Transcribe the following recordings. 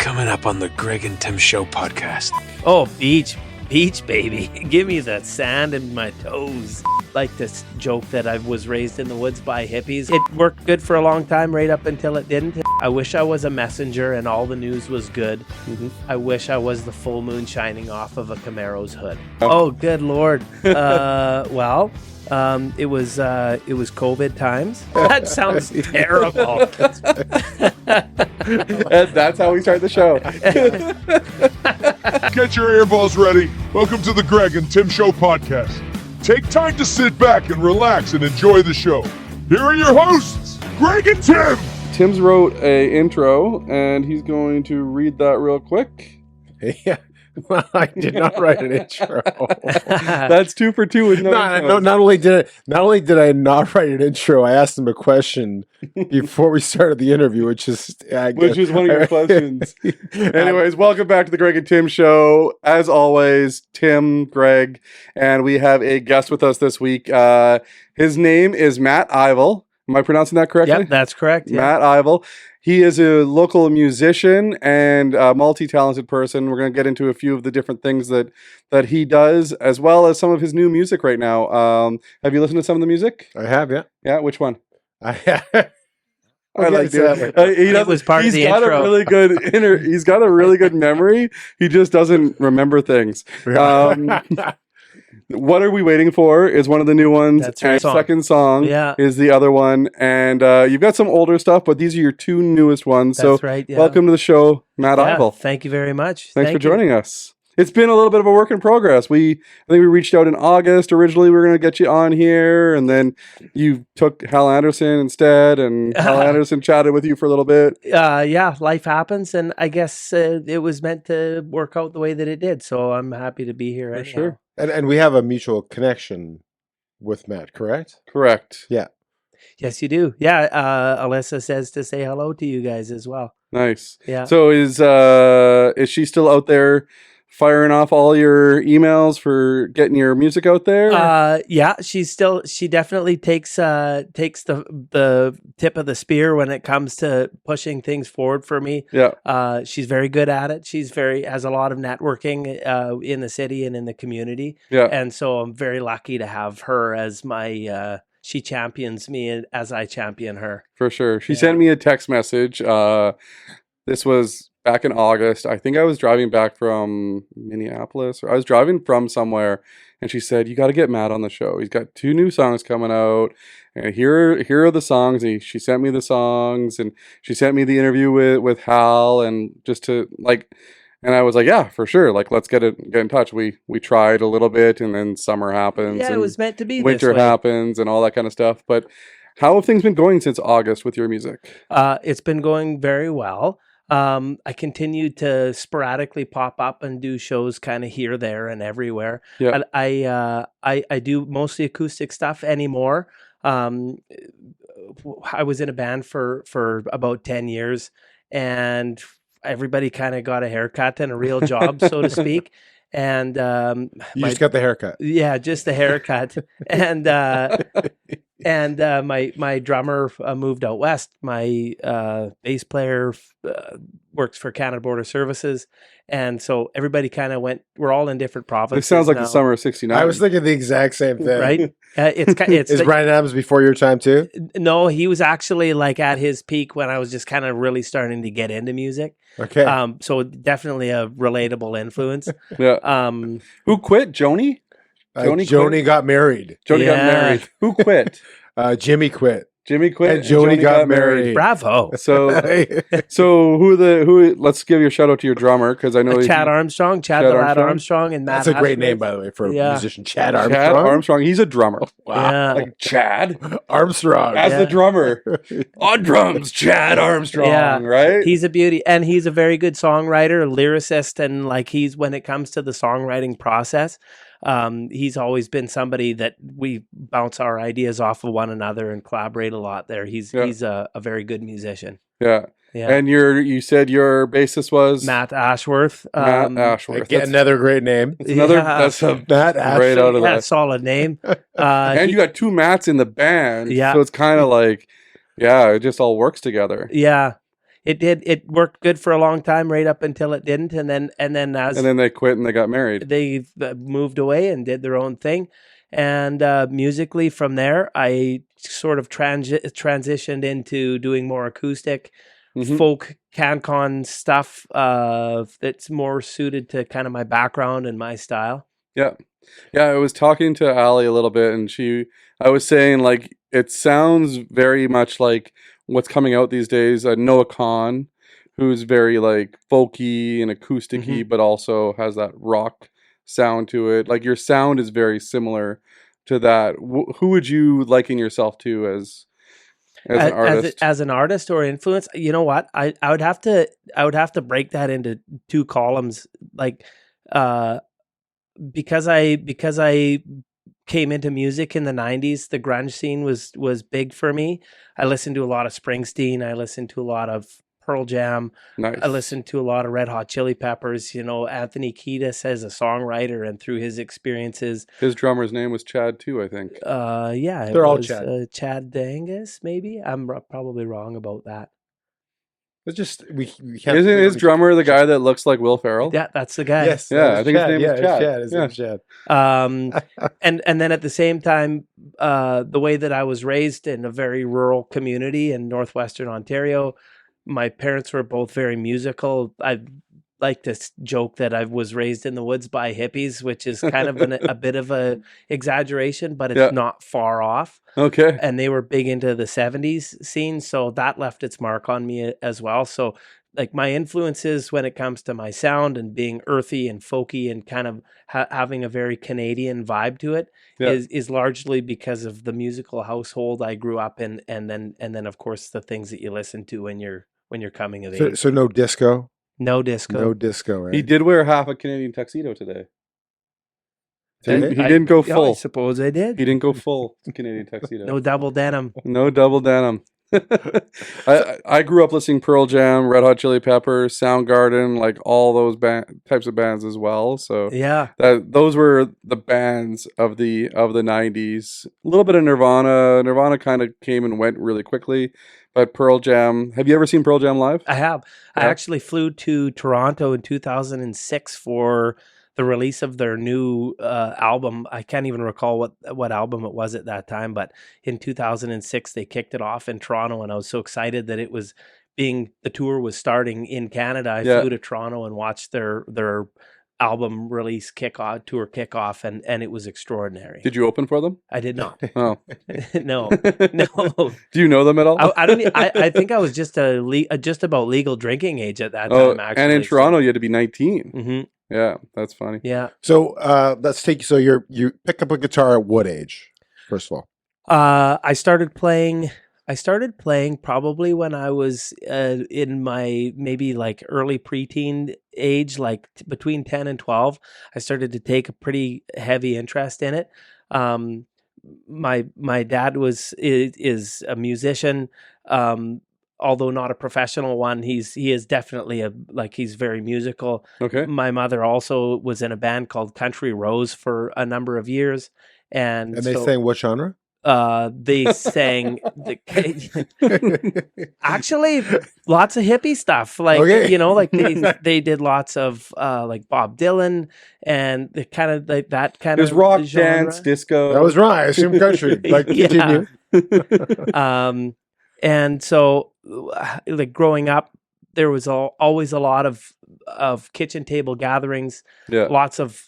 coming up on the Greg and Tim Show podcast? Oh, beach, baby. Give me the sand in my toes. Like this joke that I was raised in the woods by hippies. It worked good for a long time, right up until it didn't. I wish I was a messenger and all the news was good. I wish I was the full moon shining off of a Camaro's hood. Oh, good Lord. It was COVID times. That sounds terrible. That's how we start the show. Get your earballs ready. Welcome to the Greg and Tim Show podcast. Take time to sit back and relax and enjoy the show. Here are your hosts, Greg and Tim. Tim's wrote a intro, and he's going to read that real quick. Yeah. Well, I did not write an intro. That's 2 for 2 with no intro. Not only did I not write an intro, I asked him a question before we started the interview, which was one of your questions. Anyways, welcome back to the Greg and Tim Show. As always, Tim, Greg, and we have a guest with us this week. His name is Matt Ivel. Am I pronouncing that correctly? Yep, that's correct. Yeah. Matt Ivel. He is a local musician and a multi-talented person. We're going to get into a few of the different things that he does, as well as some of his new music right now. Have you listened to some of the music? I have, yeah. Yeah, which one? I like that. It was part of the intro. He's got a really good memory. He just doesn't remember things. What Are We Waiting For is one of the new ones. That's right. Second song is the other one. And you've got some older stuff, but these are your two newest ones. That's right. Yeah. Welcome to the show, Matt Ivel. Thank you very much. Thanks for joining us. It's been a little bit of a work in progress. I think we reached out in August. Originally, we were going to get you on here, and then you took Hal Anderson instead, and Hal Anderson chatted with you for a little bit. Life happens, and I guess it was meant to work out the way that it did, so I'm happy to be here. For sure. And we have a mutual connection with Matt, correct? Correct. Yeah. Yes, you do. Yeah, Alyssa says to say hello to you guys as well. Nice. Yeah. So is she still out there firing off all your emails for getting your music out there? She definitely takes the tip of the spear when it comes to pushing things forward for me. Yeah. She's very good at it. Has a lot of networking in the city and in the community. Yeah. And so I'm very lucky to have her as my she champions me as I champion her. For sure. She sent me a text message. This was back in August. I think I was driving back from Minneapolis, or I was driving from somewhere, and she said, "You got to get Matt on the show. He's got 2 new songs coming out, and here are the songs." And she sent me the songs, and she sent me the interview with Hal, and just to and I was like, "Yeah, for sure. Let's get in touch." We tried a little bit, and then summer happens. Yeah, and it was meant to be. Winter happens, and all that kind of stuff. But how have things been going since August with your music? It's been going very well. I continue to sporadically pop up and do shows kind of here, there, and everywhere. Yeah. I do mostly acoustic stuff anymore. I was in a band for about 10 years, and everybody kind of got a haircut and a real job, so to speak. And you just got the haircut. Yeah, just the haircut. And my drummer moved out west. My bass player works for Canada Border Services, and so everybody kind of went. We're all in different provinces. It sounds like now. the summer of '69. I was thinking the exact same thing. Right? It's Is Bryan Adams before your time too? No, he was actually at his peak when I was just kind of really starting to get into music. Okay. So definitely a relatable influence. Yeah. Who quit? Joni? Joni got married. Joni got married. Who quit? Jimmy quit. Jimmy quit. And Joni got married. Bravo. So who? Let's give you a shout out to your drummer, because I know Chad Armstrong, Chad the Lad Armstrong, and Matt. That's a great name, by the way, for a musician. Chad Armstrong. Chad Armstrong. He's a drummer. Wow. Yeah. Chad Armstrong as the drummer on drums. Chad Armstrong. Right. He's a beauty, and he's a very good songwriter, lyricist, and he's when it comes to the songwriting process. He's always been somebody that we bounce our ideas off of one another and collaborate a lot there. He's a very good musician. Yeah. And you said your bassist was Matt Ashworth. Matt Ashworth. Again, another great name. That's a Matt Ashworth. Right out of that. Solid name. And you got 2 Matts in the band. Yeah. So it's kind of it just all works together. Yeah. It did. It worked good for a long time, right up until it didn't, and then as And then they quit and they got married. they moved away and did their own thing, and musically from there, I sort of transitioned into doing more acoustic, folk CanCon stuff that's more suited to kind of my background and my style. Yeah. Yeah, I was talking to Allie a little bit, and I was saying, like, it sounds very much like what's coming out these days. Noah Kahn, who's very, like, folky and acousticy, but also has that rock sound to it. Like, your sound is very similar to that. Who would you liken yourself to as an artist? As an artist or influence? You know what? I would have to break that into two columns, like, because I came into music in the 90s, the grunge scene was big for me. I listened to a lot of Springsteen, I listened to a lot of Pearl Jam. Nice. I listened to a lot of Red Hot Chili Peppers. You know, Anthony Kiedis as a songwriter, and through his experiences, His drummer's name was Chad too, I think. yeah, They're all Chad. Chad Dangus, maybe. I'm probably wrong about that. It's just we can't. Isn't his drummer the guy that looks like Will Ferrell? Yeah, that's the guy. Yes. Yeah, it's I think his name is it's Chad. Chad. His Yeah. name's Chad. And then at the same time, the way that I was raised in a very rural community in northwestern Ontario, my parents were both very musical. I like to joke that I was raised in the woods by hippies, which is kind of a bit of a exaggeration, but it's not far off. Okay. And they were big into the 70s scene, so that left its mark on me as well. So like my influences when it comes to my sound and being earthy and folky and kind of having a very Canadian vibe to it is largely because of the musical household I grew up in, and then of course the things that you listen to when you're coming of age. So no disco. No disco. No disco. Right? He did wear half a Canadian tuxedo today. He Did he? didn't go Yeah, full. I suppose I did. He didn't go full Canadian tuxedo. No double denim. No double denim. I grew up listening Pearl Jam, Red Hot Chili Peppers, Soundgarden, like all those types of bands as well. So Yeah. those were the bands of the 90s. A little bit of Nirvana. Nirvana kind of came and went really quickly, but Pearl Jam. Have you ever seen Pearl Jam live? I have. I Yeah. actually flew to Toronto in 2006 for the release of their new album. I can't even recall what album it was at that time, but in 2006 they kicked it off in Toronto, and I was so excited that the tour was starting in Canada. I flew to Toronto and watched their album release tour kickoff, and it was extraordinary. Did you open for them? I did not. Oh, No. No. Do you know them at all? I think I was just just about legal drinking age at that time. Actually, and in Toronto you had to be 19. Mm-hmm. Yeah, that's funny. Yeah. So let's take. So you pick up a guitar at what age? First of all, I started playing probably when I was in my maybe like early preteen age, like between 10 and 12. I started to take a pretty heavy interest in it. My dad is a musician. Although not a professional one, he is definitely he's very musical. Okay. My mother also was in a band called Country Rose for a number of years, and they sang what genre? They sang actually lots of hippie stuff, they did lots of like Bob Dylan and the kind of like that kind There's of rock, genre. dance, disco. That was wrong. I assume country. Like continue. And so like growing up, there was always a lot of kitchen table gatherings, lots of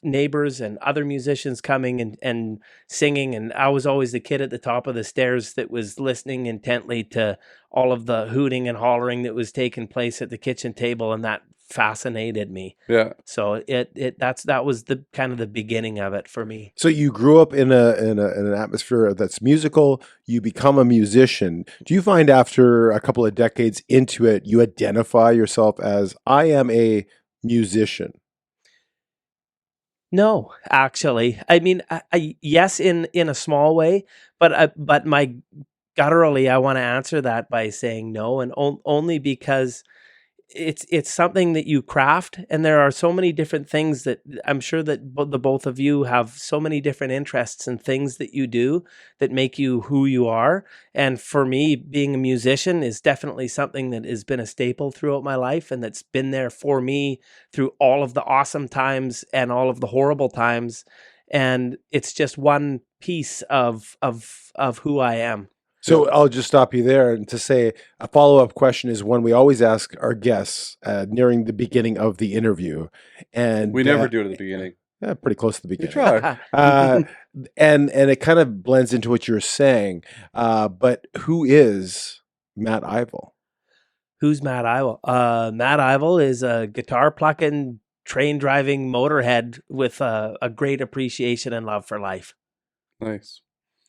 neighbors and other musicians coming and singing, and I was always the kid at the top of the stairs that was listening intently to all of the hooting and hollering that was taking place at the kitchen table, and that fascinated me. Yeah. So that was the kind of the beginning of it for me. So you grew up in an atmosphere that's musical. You become a musician. Do you find after a couple of decades into it, you identify yourself as I am a musician? No, actually, I mean, I yes, in a small way, but my gutturally, I want to answer that by saying no, and only because it's something that you craft, and there are so many different things that I'm sure that the both of you have so many different interests and things that you do that make you who you are. And for me, being a musician is definitely something that has been a staple throughout my life, and that's been there for me through all of the awesome times and all of the horrible times. And it's just one piece of who I am. So I'll just stop you there and to say a follow-up question is one we always ask our guests nearing the beginning of the interview. And We never do it at the beginning. Yeah, pretty close to the We beginning. try. And it kind of blends into what you're saying. But who is Matt Ivel? Who's Matt Ivel? Matt Ivel is a guitar-plucking, train-driving motorhead with a great appreciation and love for life. Nice.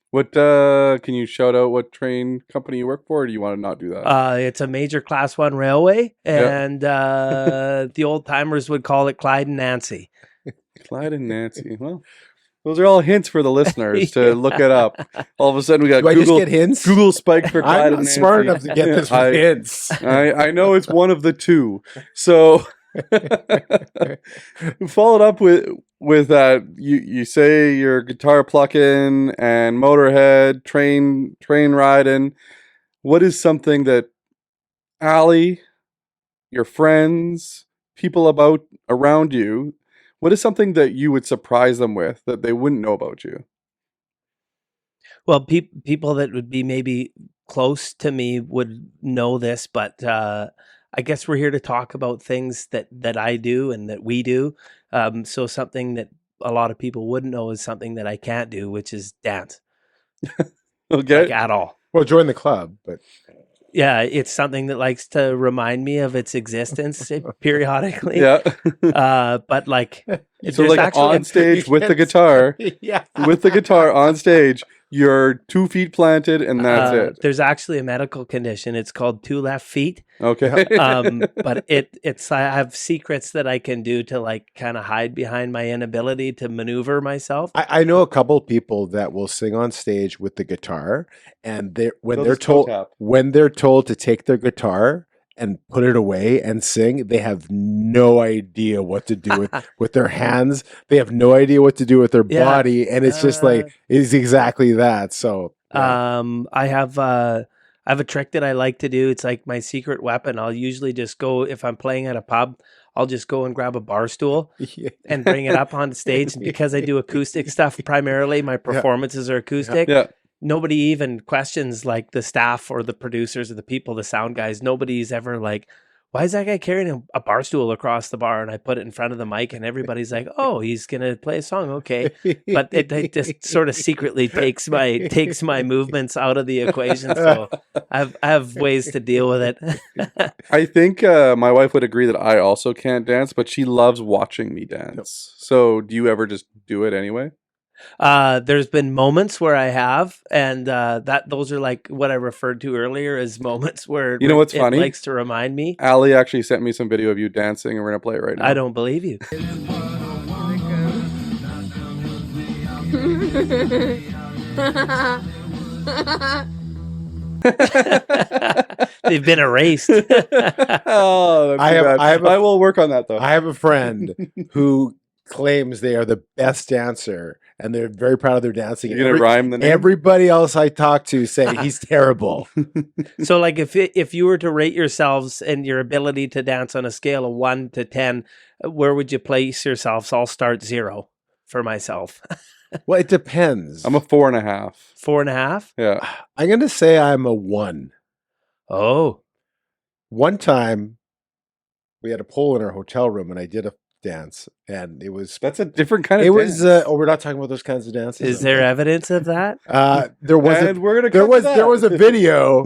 What can you shout out what train company you work for, or do you want to not do that? It's a major Class 1 railway, and the old-timers would call it Clyde and Nancy. Clyde and Nancy. Well, those are all hints for the listeners to look it up. All of a sudden, we got Do I Google. just get hints? Google spiked for Clyde I'm and not Nancy. smart enough to get this from hints. I know it's one of the two. So followed up with that. You say you're guitar plucking and motorhead train riding. What is something that Allie, your friends, people around you, what is something that you would surprise them with that they wouldn't know about you? Well, people that would be maybe close to me would know this, but I guess we're here to talk about things that I do and that we do. So something that a lot of people wouldn't know is something that I can't do, which is dance. Okay. Like at all. Well, join the club, but Yeah, it's something that likes to remind me of its existence periodically. Yeah. But like, So there's like actually on stage with the guitar, yeah. with the guitar on stage, you're 2 feet planted and that's it. There's actually a medical condition. It's called 2 left feet. Okay. But it's I have secrets that I can do to like kind of hide behind my inability to maneuver myself. I know a couple of people that will sing on stage with the guitar, and when They'll they're just toe told tap. when they're told to take their guitar and put it away and sing, they have no idea what to do with their hands. They have no idea what to do with their Yeah. body, and it's just like it's exactly that. So I have a trick that I like to do. It's like my secret weapon. I'll usually just go, if I'm playing at a pub, I'll just go and grab a bar stool yeah. and bring it up on stage. And because I do acoustic stuff primarily, my performances are acoustic. Yeah. Nobody even questions like the staff or the producers or the people, the sound guys. Nobody's ever like, why is that guy carrying a bar stool across the bar? And I put it in front of the mic and everybody's like, oh, he's going to play a song. Okay. But it just sort of secretly takes my movements out of the equation. So I have ways to deal with it. I think my wife would agree that I also can't dance, but she loves watching me dance. So do you ever just do it anyway? There's been moments where I have, and those are like what I referred to earlier as moments where You know what's it funny? likes to remind me. Allie actually sent me some video of you dancing, and we're going to play it right now. I don't believe you. They've been erased. Oh, I will work on that though. I have a friend who claims they are the best dancer, and they're very proud of their dancing. You're gonna rhyme the name? Everybody else I talk to say he's terrible. So, like, if you were to rate yourselves and your ability to dance on a scale of 1 to 10, where would you place yourselves? I'll start 0 for myself. Well, it depends. I'm a 4.5. 4.5. Yeah. I'm going to say I'm a 1. Oh, One time, we had a pole in our hotel room, and I did a dance, and it was. That's a different kind of It dance. was. We're not talking about those kinds of dances. is there evidence of that? There was. And we're gonna There cut was. to that. There was a video,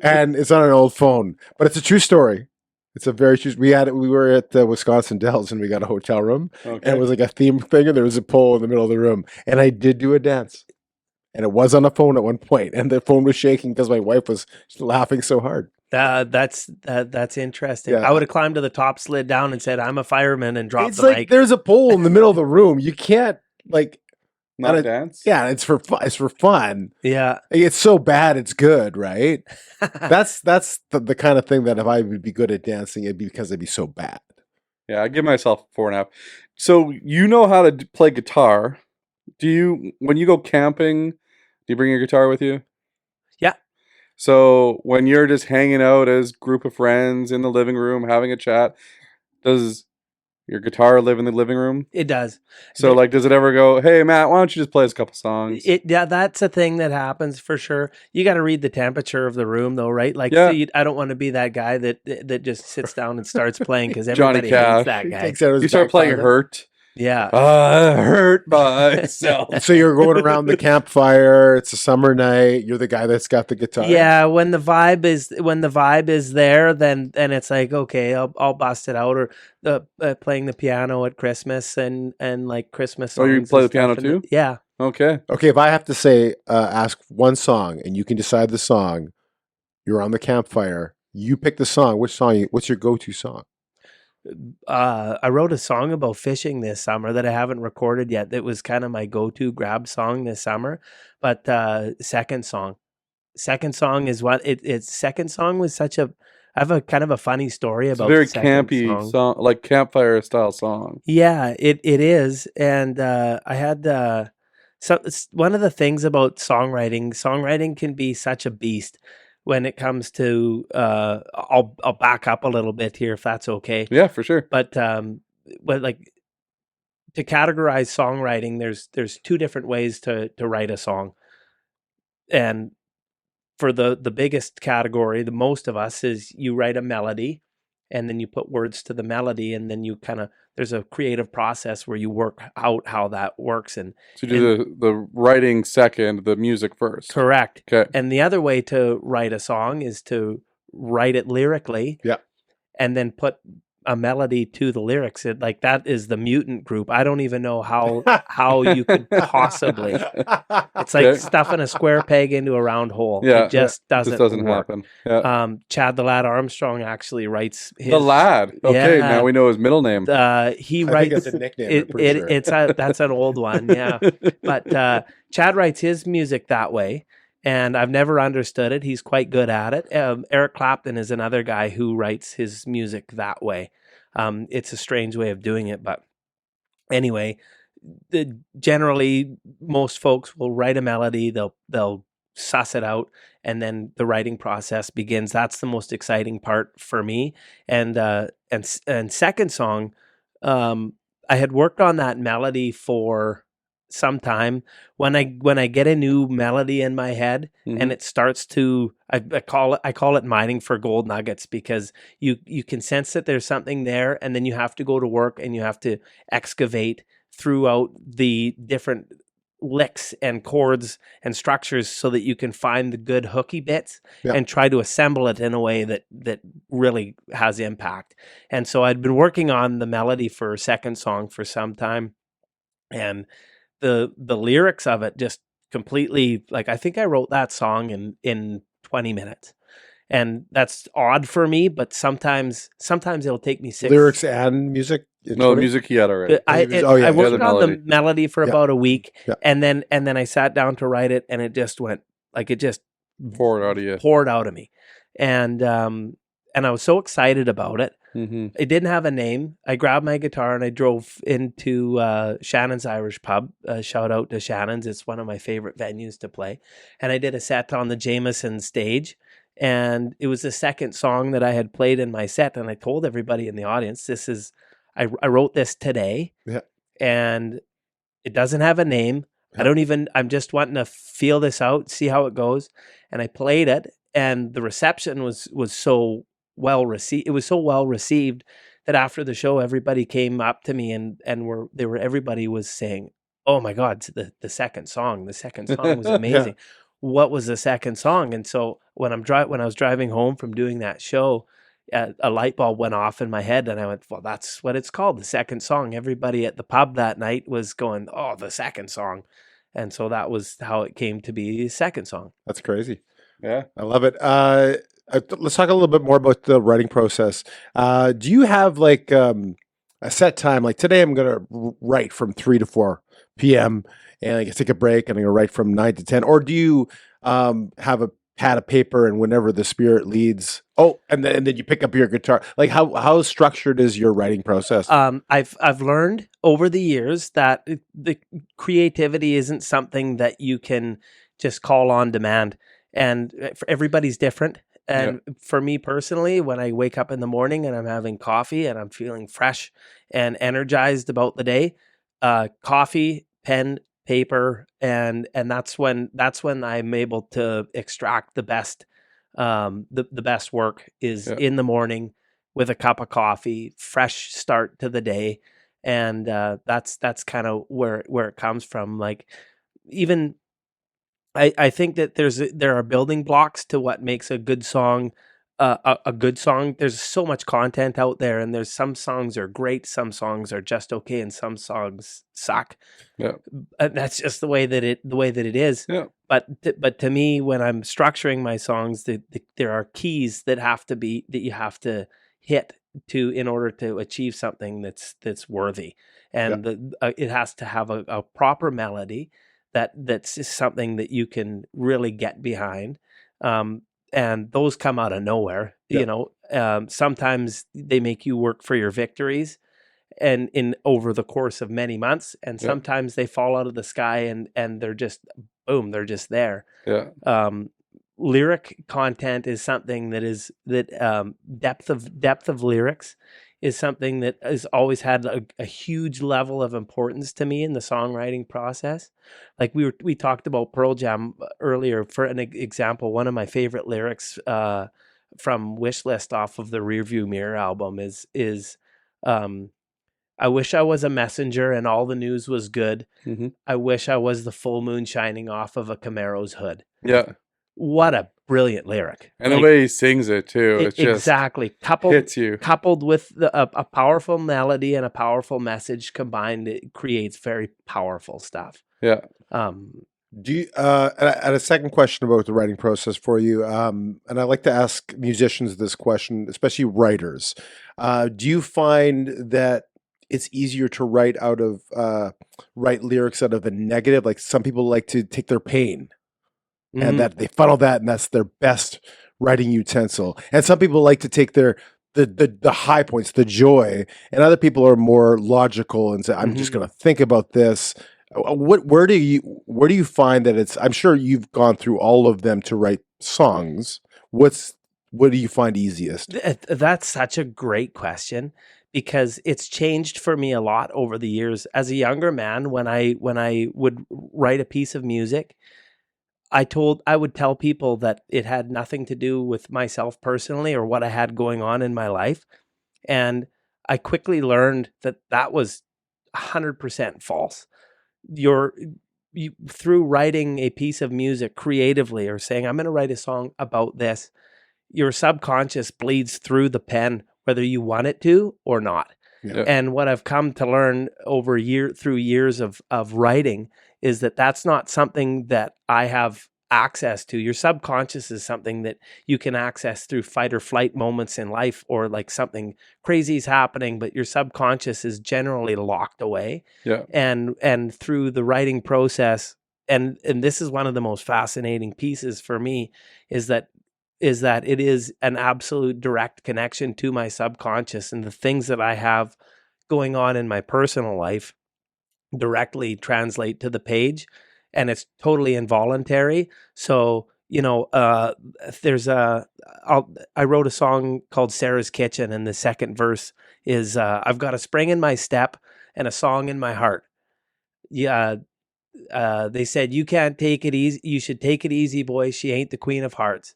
and it's on an old phone, but it's a true story. It's a very true. We were at the Wisconsin Dells, and we got a hotel room, Okay. and it was like a theme thing, and there was a pole in the middle of the room, and I did do a dance, and it was on a phone at one point, and the phone was shaking because my wife was laughing so hard. That's interesting. Yeah. I would have climbed to the top, slid down, and said, "I'm a fireman," and dropped It's the like mic. there's a pole in the middle of the room. You can't like. not dance. Yeah, it's for fun. It's for fun. Yeah. It's so bad, it's good, right? That's the kind of thing that if I would be good at dancing, it'd be because it'd be so bad. Yeah, I give myself 4.5. So you know how to play guitar. When you go camping, do you bring your guitar with you? Yeah. So when you're just hanging out as group of friends in the living room having a chat, does your guitar live in the living room? It does. So does it ever go, hey Matt, why don't you just play us a couple songs? Yeah, that's a thing that happens for sure. You got to read the temperature of the room though, right? Like, Yeah. so I don't want to be that guy that just sits down and starts playing because Johnny everybody Cash. hates that He guy. takes out his You start back playing pocket. Hurt. Yeah. I hurt myself. So you're going around the campfire. It's a summer night. You're the guy that's got the guitar. Yeah, when the vibe is there, then it's like, okay, I'll bust it out, or playing the piano at Christmas and like Christmas songs. Oh, you and play the stuff, piano and too? Yeah. Okay. Okay, if I have to say, ask one song, and you can decide the song. You're on the campfire. You pick the song. Which song? What's your go-to song? I wrote a song about fishing this summer that I haven't recorded yet. That was kind of my go-to grab song this summer. But second song is what it's second song was such a. I have a kind of a funny story It's a about very the second campy song, like campfire style song. Yeah, it is, and I had one of the things about songwriting. Songwriting can be such a beast when it comes to. I'll back up a little bit here if that's okay. Yeah, for sure. But like to categorize songwriting, there's two different ways to write a song, and for the biggest category, the most of us is you write a melody, and then you put words to the melody, and then you there's a creative process where you work out how that works. And so you do the writing second, the music first. Correct. Okay. And the other way to write a song is to write it lyrically. Yeah. And then put a melody to the lyrics. Like that is the mutant group. I don't even know how you could possibly. It's like stuffing a square peg into a round hole. Yeah, it just doesn't work. happen. Yeah. Chad the Lad Armstrong actually writes his, the Lad. Okay, Yeah. now we know his middle name. He I writes. think it's a nickname. I'm pretty sure. That's an old one, yeah. But Chad writes his music that way, and I've never understood it. He's quite good at it. Eric Clapton is another guy who writes his music that way. It's a strange way of doing it, but anyway, generally most folks will write a melody. They'll suss it out, and then the writing process begins. That's the most exciting part for me. And second song, I had worked on that melody for some time. When I get a new melody in my head, and it starts to, I call it mining for gold nuggets, because you can sense that there's something there, and then you have to go to work and you have to excavate throughout the different licks and chords and structures so that you can find the good hooky bits and try to assemble it in a way that really has impact. And so I'd been working on the melody for second song for some time, and the lyrics of it just completely, like, I think I wrote that song in 20 minutes. And that's odd for me, but sometimes it'll take me 6 Lyrics and music. No, music he had already. I The worked other on the melody. melody for about a week, Yeah. and then I sat down to write it, and it just went, like, it just Poured out of you. poured out of me, and I was so excited about it. Mm-hmm. It didn't have a name. I grabbed my guitar and I drove into Shannon's Irish Pub. Shout out to Shannon's. It's one of my favorite venues to play. And I did a set on the Jameson stage. And it was the second song that I had played in my set. And I told everybody in the audience, I wrote this today. Yeah. And it doesn't have a name. Yeah. I'm just wanting to feel this out, see how it goes. And I played it. And the reception was so well received. It was so well received that after the show, everybody came up to me and everybody was saying, "Oh my God, the second song was amazing. What was the second song?" And so when I was driving home from doing that show, a light bulb went off in my head, and I went, "Well, that's what it's called, the second song." Everybody at the pub that night was going, "Oh, the second song," and so that was how it came to be the second song. That's crazy. Yeah. I love it. Let's talk a little bit more about the writing process. Do you have like a set time. Like today, I'm gonna write from 3 to 4 p.m. and I can take a break, and I'm gonna write from 9 to 10. Or do you have a pad of paper and whenever the spirit leads? Oh, and then you pick up your guitar. Like how structured is your writing process? I've learned over the years that the creativity isn't something that you can just call on demand, and for everybody's different. And for me personally, when I wake up in the morning and I'm having coffee and I'm feeling fresh and energized about the day, coffee, pen, paper, and that's when I'm able to extract the best. The best work is in the morning with a cup of coffee, fresh start to the day, and that's kind of where it comes from. Like even I think that there are building blocks to what makes a good song a good song. There's so much content out there, and there's some songs are great, some songs are just okay, and some songs suck. Yeah. That's just the way that it is. Yeah. But to me, when I'm structuring my songs, there are keys that you have to hit to in order to achieve something that's worthy, and it has to have a proper melody that's just something that you can really get behind. And those come out of nowhere. Sometimes they make you work for your victories and in over the course of many months, and sometimes they fall out of the sky and they're just boom, they're just there. Lyric content is something that depth of lyrics is something that has always had a huge level of importance to me in the songwriting process. Like we talked about Pearl Jam earlier. For an example, one of my favorite lyrics from Wishlist off of the Rearview Mirror album is I wish I was a messenger and all the news was good. Mm-hmm. I wish I was the full moon shining off of a Camaro's hood. Yeah. What a brilliant lyric. And the way he sings it too. It's exactly. just hits you. Coupled with a powerful melody and a powerful message combined, it creates very powerful stuff. Yeah. Do you, and a second question about the writing process for you, and I like to ask musicians this question, especially writers. Do you find that it's easier to write lyrics out of the negative? Like some people like to take their pain and that they funnel that, and that's their best writing utensil. And some people like to take the high points, the joy, and other people are more logical and say, I'm just going to think about this. Where do you find that it's? I'm sure you've gone through all of them to write songs. What do you find easiest? That's such a great question, because it's changed for me a lot over the years. As a younger man, when I would write a piece of music, I would tell people that it had nothing to do with myself personally or what I had going on in my life. And I quickly learned that was 100% false. Through writing a piece of music creatively or saying, I'm going to write a song about this, your subconscious bleeds through the pen, whether you want it to or not. Yeah. And what I've come to learn through years of writing is that that's not something that I have access to. Your subconscious is something that you can access through fight or flight moments in life, or like something crazy is happening, but your subconscious is generally locked away. Yeah. And through the writing process, and this is one of the most fascinating pieces for me, is that it is an absolute direct connection to my subconscious, and the things that I have going on in my personal life directly translate to the page, and it's totally involuntary. So, I wrote a song called Sarah's Kitchen, and the second verse is, I've got a spring in my step and a song in my heart. Yeah. They said, you can't take it easy. You should take it easy, boy. She ain't the queen of hearts.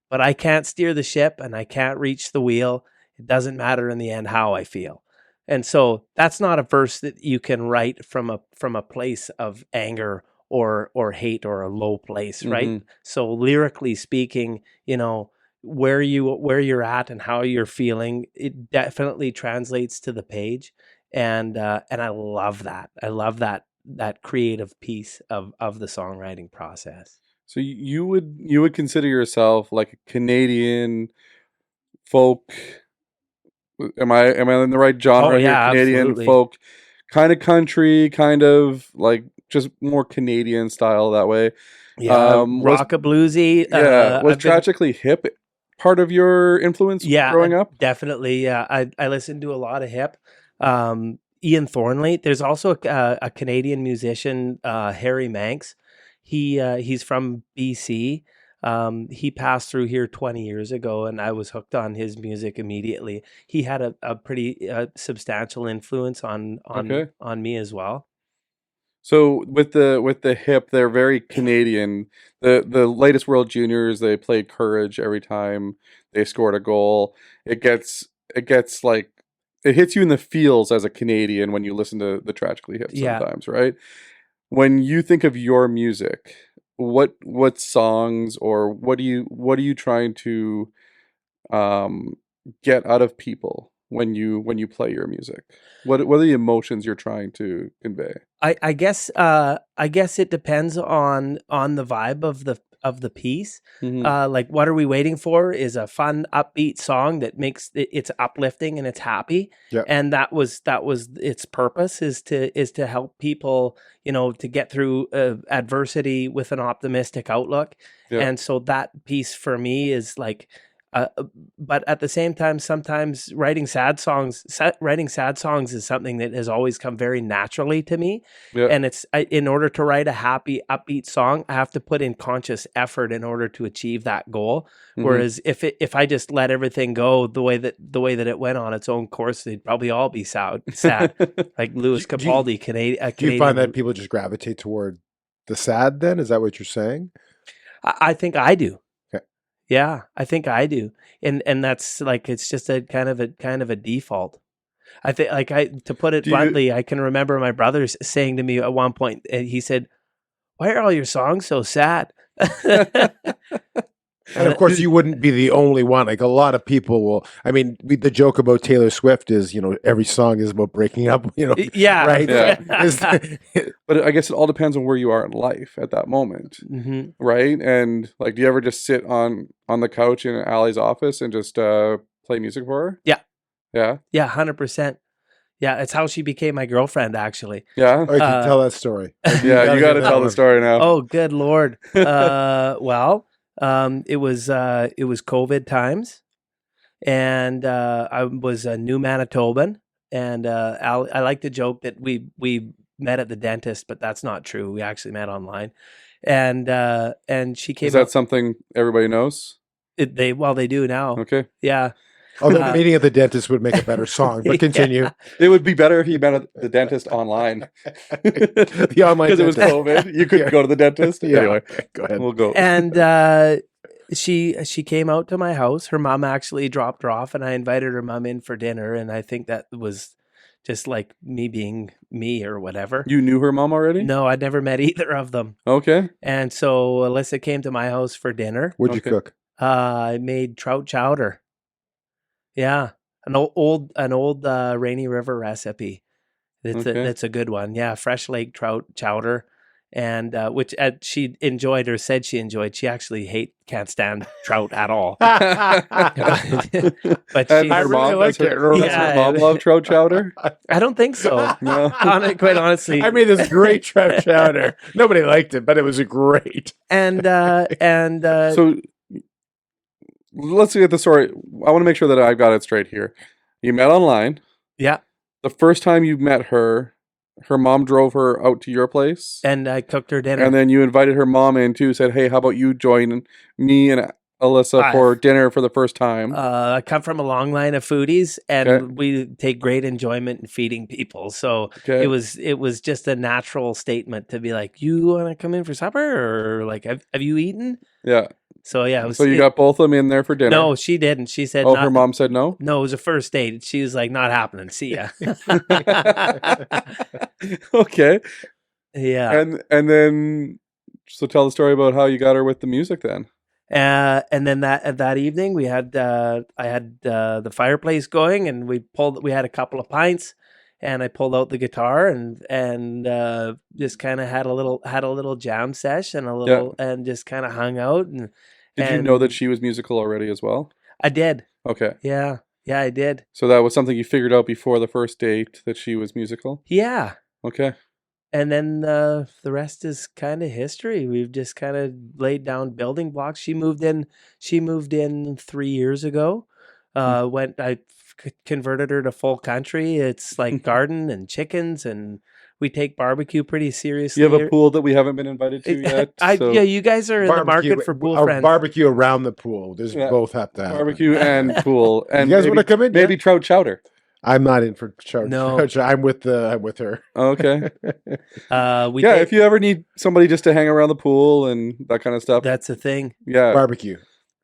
But I can't steer the ship and I can't reach the wheel. It doesn't matter in the end how I feel. And so that's not a verse that you can write from a place of anger or hate or a low place, right? Mm-hmm. So lyrically speaking, where you're at and how you're feeling, it definitely translates to the page. And I love that. I love that creative piece of the songwriting process. So you would consider yourself like a Canadian folk Am I in the right genre Oh, here? yeah, Canadian absolutely. folk, kind of country, kind of like just more Canadian style that way. Yeah, Was rock a bluesy. was I've been Tragically Hip part of your influence Yeah, growing up? definitely. Yeah, I listen to a lot of hip. Ian Thornley. There's also a Canadian musician, Harry Manx. He's from BC. He passed through here 20 years ago, and I was hooked on his music immediately. He had a pretty substantial influence Okay. on me as well. So with the hip, they're very Canadian. The latest World Juniors, they played Courage every time they scored a goal. It gets like it hits you in the feels as a Canadian when you listen to the Tragically Hip Yeah, sometimes, right? When you think of your music, what songs or what are you trying to um get out of people when you play your music? What are the emotions you're trying to convey? I guess it depends on the vibe of the piece. Hmm. Like what are we waiting for is a fun upbeat song that makes it's uplifting and it's happy. Yeah. And that was its purpose is to help people, to get through adversity with an optimistic outlook. Yeah. And so that piece for me is like but at the same time, sometimes writing sad songs is something that has always come very naturally to me. Yeah. And in order to write a happy, upbeat song, I have to put in conscious effort in order to achieve that goal. Mhm. Whereas if I just let everything go the way that it went on its own course, they'd probably all be sad. Like Louis Do you- Capaldi, Do you find that people just gravitate toward the sad then? Is that what you're saying? I think I do. Okay. Yeah, I think I do. And that's like it's just a kind of a default. I think to put it Do you- bluntly, I can remember my brother saying to me at one point, he said, "Why are all your songs so sad?" And of course, you wouldn't be the only one. Like a lot of people will. I mean, the joke about Taylor Swift is, every song is about breaking up. Yeah, right? Yeah. Is- But I guess it all depends on where you are in life at that moment, Mhm. right? And like, do you ever just sit on the couch in Allie's office and just play music for her? Yeah. Yeah. Yeah, 100%. Yeah, it's how she became my girlfriend, actually. Yeah. Oh, you can tell that story. Yeah. You got to tell the story now. Oh, good Lord. Well, it was COVID times, and I was a new Manitoban, and I like to joke that we met at the dentist, but that's not true. We actually met online, and she came. Is that up, something everybody knows? they do now. Okay. Yeah. Although meeting at the dentist would make a better song, but continue. Yeah. It would be better if you met at the dentist online. The online Because it was dentist. COVID. You couldn't go to the dentist. Yeah. Anyway, Go ahead. we'll go. And she came out to my house. Her mom actually dropped her off, and I invited her mom in for dinner. And I think that was just like me being me or whatever. You knew her mom already? No, I'd never met either of them. Okay. And so Alyssa came to my house for dinner. What'd you Okay. cook? I made trout chowder. Yeah, an old Rainy River recipe. Okay. That's a good one. Yeah, fresh lake trout chowder, and which she enjoyed or said she enjoyed. She actually can't stand trout at all. But And she, her mom, like does it. her, does Yeah. her mom love trout chowder? I don't think so. No. Quite honestly, I made this great trout chowder. Nobody liked it, but it was great. and So let's get the story. I want to make sure that I've got it straight here. You met online. yeah, The first time you met her mom drove her out to your place. and I cooked her dinner. And then you invited her mom in too, said, "Hey, how about you join me and Alyssa for dinner for the first time?" I come from a long line of foodies, and Okay. we take great enjoyment in feeding people. So Okay. it was just a natural statement to be like, "You want to come in for supper?" Or like, "Have you eaten?" Yeah. So yeah, it was. So you got both of them in there for dinner. No, she didn't. She said, Oh, not, her mom said no? No, it was a first date. She was like, "Not happening. See ya." Okay. Yeah. And then so tell the story about how you got her with the music then. And then that evening we had I had the fireplace going, and we had a couple of pints, and I pulled out the guitar and just kind of had a little jam sesh and and just kind of hung out. Did you know that she was musical already as well? I did. Okay. Yeah. Yeah, I did. So that was something you figured out before the first date, that she was musical? Yeah. Okay. And then the rest is kind of history. We've just kind of laid down building blocks. She moved in 3 years ago. I converted her to full country. It's like garden and chickens, and we take barbecue pretty seriously. You have a pool that we haven't been invited to yet. So Yeah, you guys are in the market for pool friends. Barbecue around the pool. There's both have to happen. barbecue and pool. And you guys want to come in? Maybe trout chowder. I'm not in for trout. No. I'm with her. Okay. We if you ever need somebody just to hang around the pool and that kind of stuff. That's a thing. Yeah. Barbecue.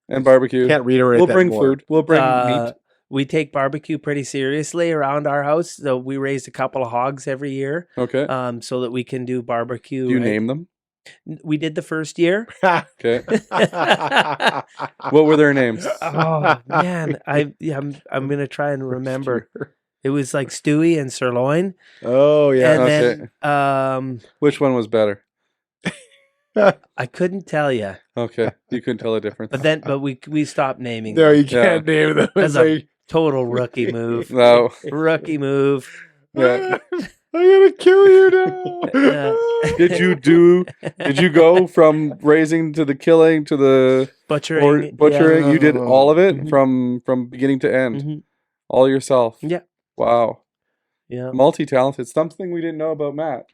And barbecue. Can't reiterate We'll that bring more. food. We'll bring meat. We take barbecue pretty seriously around our house. So we raise a couple of hogs every year. Okay. So that we can do barbecue. Do you name them? We did the first year. Okay. What were their names? Oh man, I'm gonna try and remember. It was like Stewie and Sirloin. Oh yeah. And then which one was better? I couldn't tell you. Okay, you couldn't tell the difference. But we stopped naming. No, them. you can't name them. That's a total rookie move. No. Rookie move. Yeah. I'm gonna kill you now. Did you go from raising to the killing to the Butchering? Butchering? Yeah. You did all of it Mhm. from beginning to end, Mhm. all yourself. Yeah. Wow. Yeah. Multi-talented. Something we didn't know about Matt.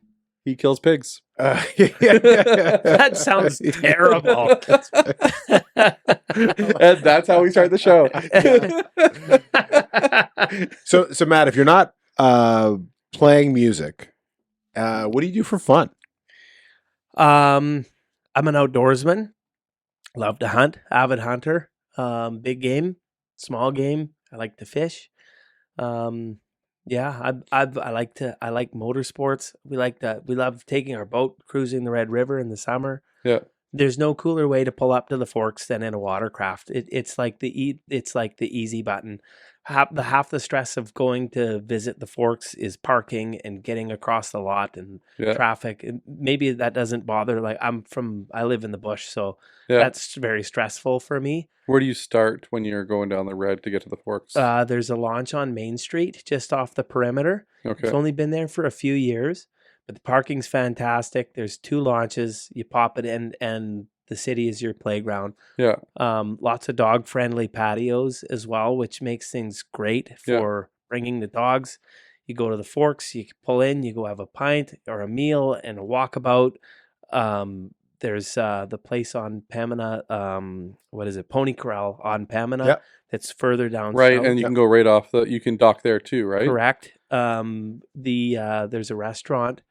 He kills pigs. That sounds terrible. And that's how we start the show. So Matt, if you're not playing music, what do you do for fun? I'm an outdoorsman. Love to hunt. Avid hunter. Big game, small game. I like to fish. Yeah, I like motorsports. We love taking our boat, cruising the Red River in the summer. Yeah. There's no cooler way to pull up to the Forks than in a watercraft. It's like the easy button. Half the stress of going to visit the Forks is parking and getting across the lot and traffic. And maybe that doesn't bother. Like I live in the bush, so that's very stressful for me. Where do you start when you're going down the Red to get to the Forks? There's a launch on Main Street, just off the perimeter. Okay. It's only been there for a few years, but the parking's fantastic. There's 2 launches. You pop it in, and the city is your playground. Yeah. Lots of dog-friendly patios as well, which makes things great for bringing the dogs. You go to the Forks, you pull in, you go have a pint or a meal and a walkabout. There's the place on Pembina, Pony Corral on Pembina. That's further down. Right, south. and you can go right off you can dock there too, right? Correct. There's a restaurant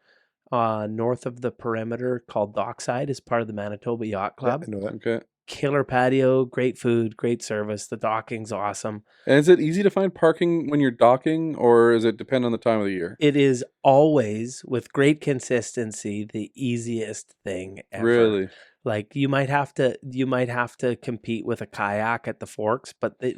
north of the perimeter called Dockside, as part of the Manitoba Yacht Club. I know that. Okay. Killer patio, great food, great service. The docking's awesome. And is it easy to find parking when you're docking, or does it depend on the time of the year? It is always, with great consistency, the easiest thing ever. Really? Like you might have to compete with a kayak at the Forks, but they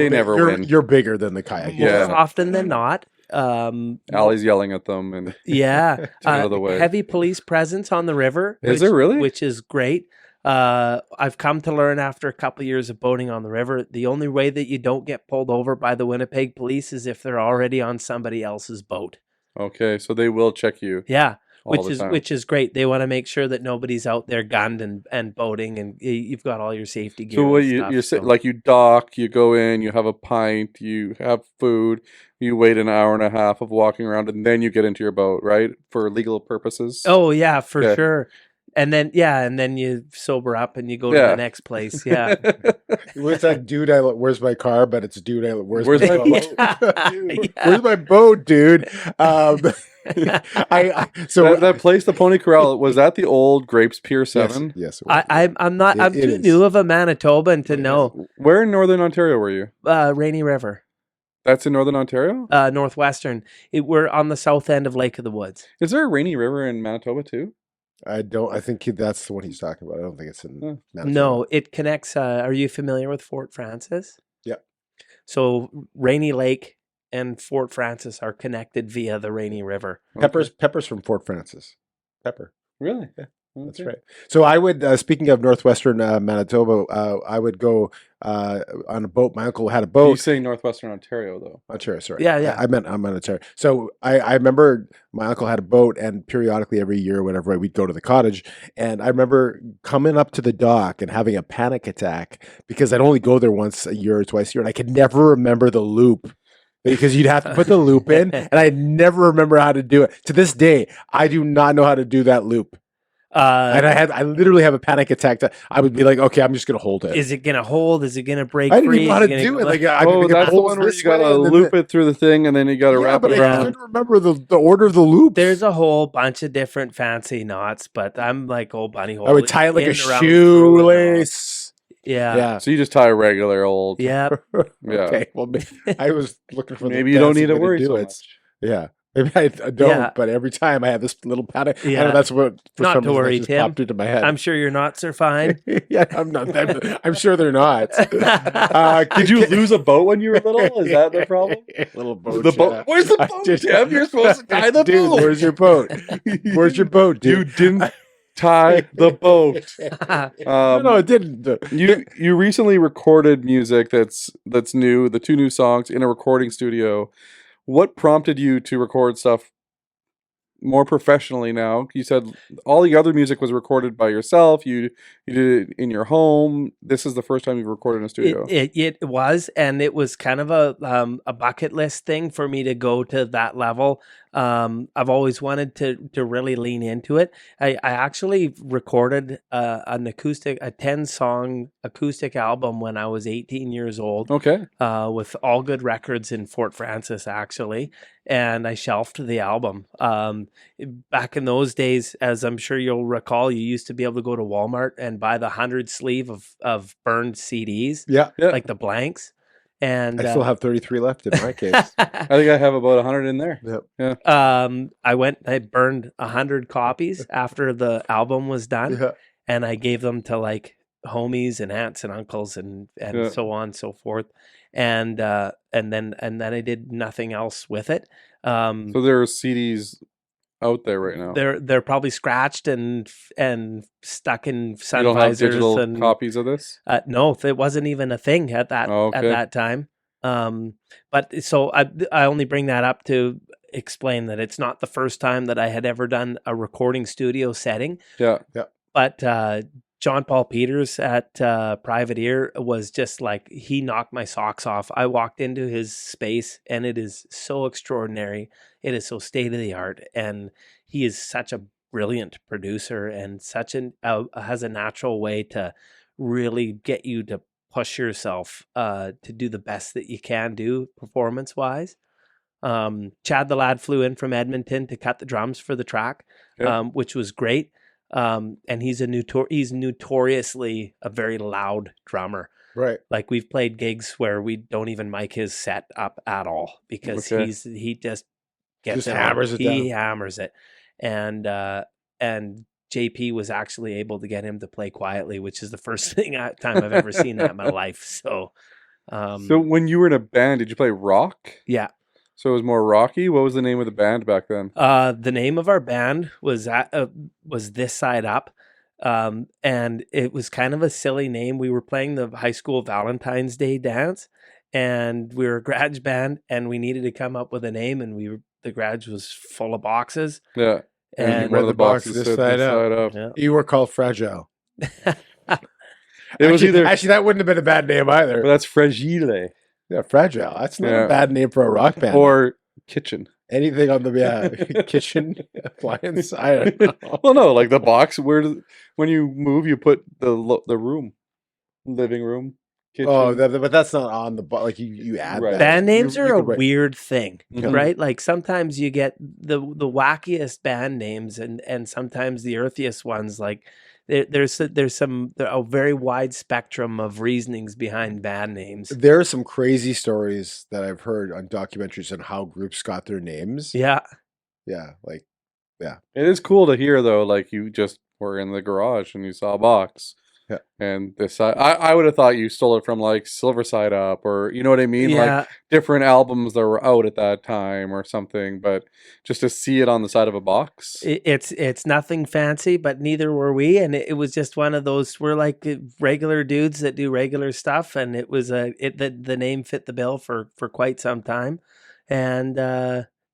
never win. You're bigger than the kayak. More often than not. Allie's yelling at them and yeah, out of the way. Heavy police presence on the river. Is there really? Which is great. I've come to learn after a couple of years of boating on the river, the only way that you don't get pulled over by the Winnipeg police is if they're already on somebody else's boat. Okay, so they will check you. Yeah. all the time. Which is great. They want to make sure that nobody's out there gunned and boating, and you've got all your safety gear. So what and you stuff, say, like you dock, you go in, you have a pint, you have food, you wait an hour and a half of walking around, and then you get into your boat, right? For legal purposes. Oh yeah, for sure. And then you sober up and you go to the next place. Yeah. Where's that dude? Where's my car? But it's dude. Where's my boat? Yeah. Where's my boat, dude? So that place, the Pony Corral, was that the old Grapes Pier 7? Yes. I'm too new of a Manitoban to know. Where in Northern Ontario were you? Rainy River. That's in Northern Ontario? Northwestern. We're on the south end of Lake of the Woods. Is there a Rainy River in Manitoba too? I think that's the one he's talking about. I don't think it's in Manitoba. No, it connects. Are you familiar with Fort Francis? Yeah. So Rainy Lake and Fort Francis are connected via the Rainy River. Pepper's from Fort Francis. Pepper. Really? Yeah. That's Okay. right. So I would, speaking of northwestern Manitoba, I would go on a boat. My uncle had a You boat. say Northwestern Ontario though. Ontario, sorry. Yeah, yeah. I meant I'm on Ontario. So I remember my uncle had a boat, and periodically every year, whenever we'd go to the cottage, and I remember coming up to the dock and having a panic attack because I'd only go there once a year or twice a year, and I could never remember the loop. Because you'd have to put the loop in, and I never remember how to do it. To this day, I do not know how to do that loop. And I literally have a panic attack. I would be like, okay, I'm just gonna hold it. Is it gonna hold? Is it gonna break I didn't free? even know how Is to it do gonna it. go Like, Oh, that's the one where you gotta loop it through the thing, and then you gotta wrap but it I around. couldn't remember the order of the loops. There's a whole bunch of different fancy knots, but I'm like old bunny hole. I would tie it like in, a around, through, and all. shoelace. Yeah. Yeah. So you just tie a regular old. Yep. Yeah. Okay. Well, I was looking for Maybe the you don't fancy need to way worry do so it. much. Yeah. Maybe I don't, Yeah. but every time I have this little panic. I Yeah. know that's what for Not some to reason worry, that just Tim. popped into my head. I'm sure your knots are fine. Yeah, I'm not. I'm sure they're not. Did you lose a boat when you were little? Is that the problem? Little boat. The boat. yeah. Where's the I boat, did- Tim? You're supposed to tie the Dude, boat. where's your boat? Where's your boat, dude? You didn't tie the boat. No, it didn't. You recently recorded music that's new, the 2 new songs in a recording studio. What prompted you to record stuff more professionally now? You said all the other music was recorded by yourself. You did it in your home. This is the first time you've recorded in a studio. It was, and it was kind of a bucket list thing for me to go to that level. I've always wanted to really lean into it. I actually recorded a 10-song acoustic album when I was 18 years old. Okay. With All Good Records in Fort Francis, actually, and I shelved the album. Back in those days, as I'm sure you'll recall, you used to be able to go to Walmart and buy the 100 sleeve of burned CDs, Yeah. like the blanks. And I still have 33 left in my case. I think I have about 100 in there. Yep. I burned 100 copies after the album was done, Yeah. and I gave them to like homies and aunts and uncles and Yeah. so on and so forth. And then I did nothing else with it. So there are CDs out there right now. They're probably scratched and stuck in sun You don't have visors digital and copies of this? no, it wasn't even a thing at that Oh, okay. at that time. But so I only bring that up to explain that it's not the first time that I had ever done a recording studio setting. Yeah. But John Paul Peters at Private Ear was just like, he knocked my socks off. I walked into his space and it is so extraordinary. It is so state of the art. And he is such a brilliant producer and such has a natural way to really get you to push yourself to do the best that you can do performance wise. Chad the Lad flew in from Edmonton to cut the drums for the track, which was great. And he's notoriously a very loud drummer. Right. Like we've played gigs where we don't even mic his set up at all because he just gets hammers it down. He hammers it. And JP was actually able to get him to play quietly, which is the first time I've ever seen that in my life. So when you were in a band, did you play rock? Yeah. So it was more rocky. What was the name of the band back then? The name of our band was This Side Up, and it was kind of a silly name. We were playing the high school Valentine's Day dance, and we were a garage band, and we needed to come up with a name, and the garage was full of boxes. Yeah, and one of the boxes this said side this up. side up. Yeah. You were called Fragile. It was either, Actually, that wouldn't have been a bad name either. but that's Fragile Yeah, Fragile. That's not Yeah. a bad name for a rock band. or Kitchen. anything on the kitchen appliance. I don't know. Well, no, like the box. When you move, you put the room, living room, kitchen. Oh, but that's not on the like you add Right. that. Band names You are a could write- weird thing, Mhm. right? Like sometimes you get the wackiest band names, and sometimes the earthiest ones. Like there's a very wide spectrum of reasonings behind band names. There are some crazy stories that I've heard on documentaries on how groups got their names. Yeah, Yeah, It is cool to hear though. Like you just were in the garage and you saw a box. Yeah. And this side, I would have thought you stole it from like Silver Side Up, or you know what I mean, Yeah. like different albums that were out at that time or something. But just to see it on the side of a box, It's nothing fancy, but neither were we, and it was just one of those. We're like regular dudes that do regular stuff, and it was the name fit the bill for quite some time, and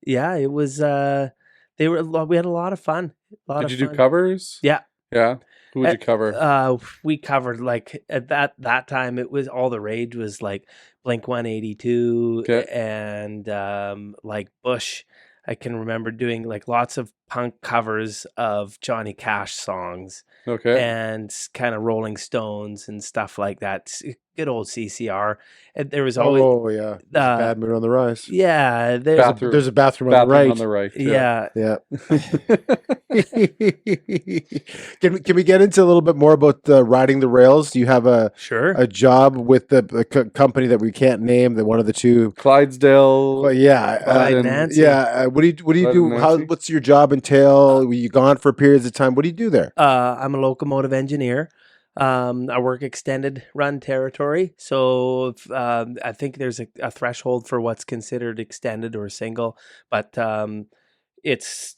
yeah, it was we had a lot of fun. did you do covers? Yeah. Yeah. Who would you cover? We covered like at that time it was all the rage was like Blink 182 Okay. and like Bush. I can remember doing like lots of punk covers of Johnny Cash songs Okay. and kind of Rolling Stones and stuff like that. Good old CCR. And there was always Yeah, Bad Moon on the Rise. yeah, There's a bathroom on the right. On the right. yeah. Yeah. Can we get into a little bit more about riding the rails? Do you have a job with the company that we can't name? That one of the two, Clydesdale. Well, yeah, Clyde Nancy. yeah. What do you do? What's your job entail? Were you gone for periods of time? What do you do there? I'm a locomotive engineer. I work extended run territory, so I think there's a threshold for what's considered extended or single, but it's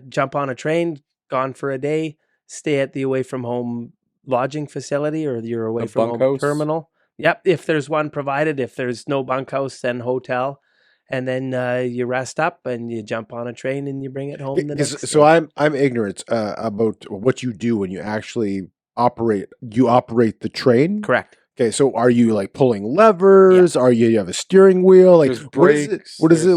jump on a train, gone for a day, stay at the away from home lodging facility or your away from home terminal. Yep, if there's one provided. If there's no bunkhouse, then hotel. And then you rest up and you jump on a train and you bring it home the next day. So I'm ignorant about what you do when you actually operate. You operate the train? Correct. Okay, so are you like pulling levers? Yeah. Are you have a steering wheel? Like brakes, what does it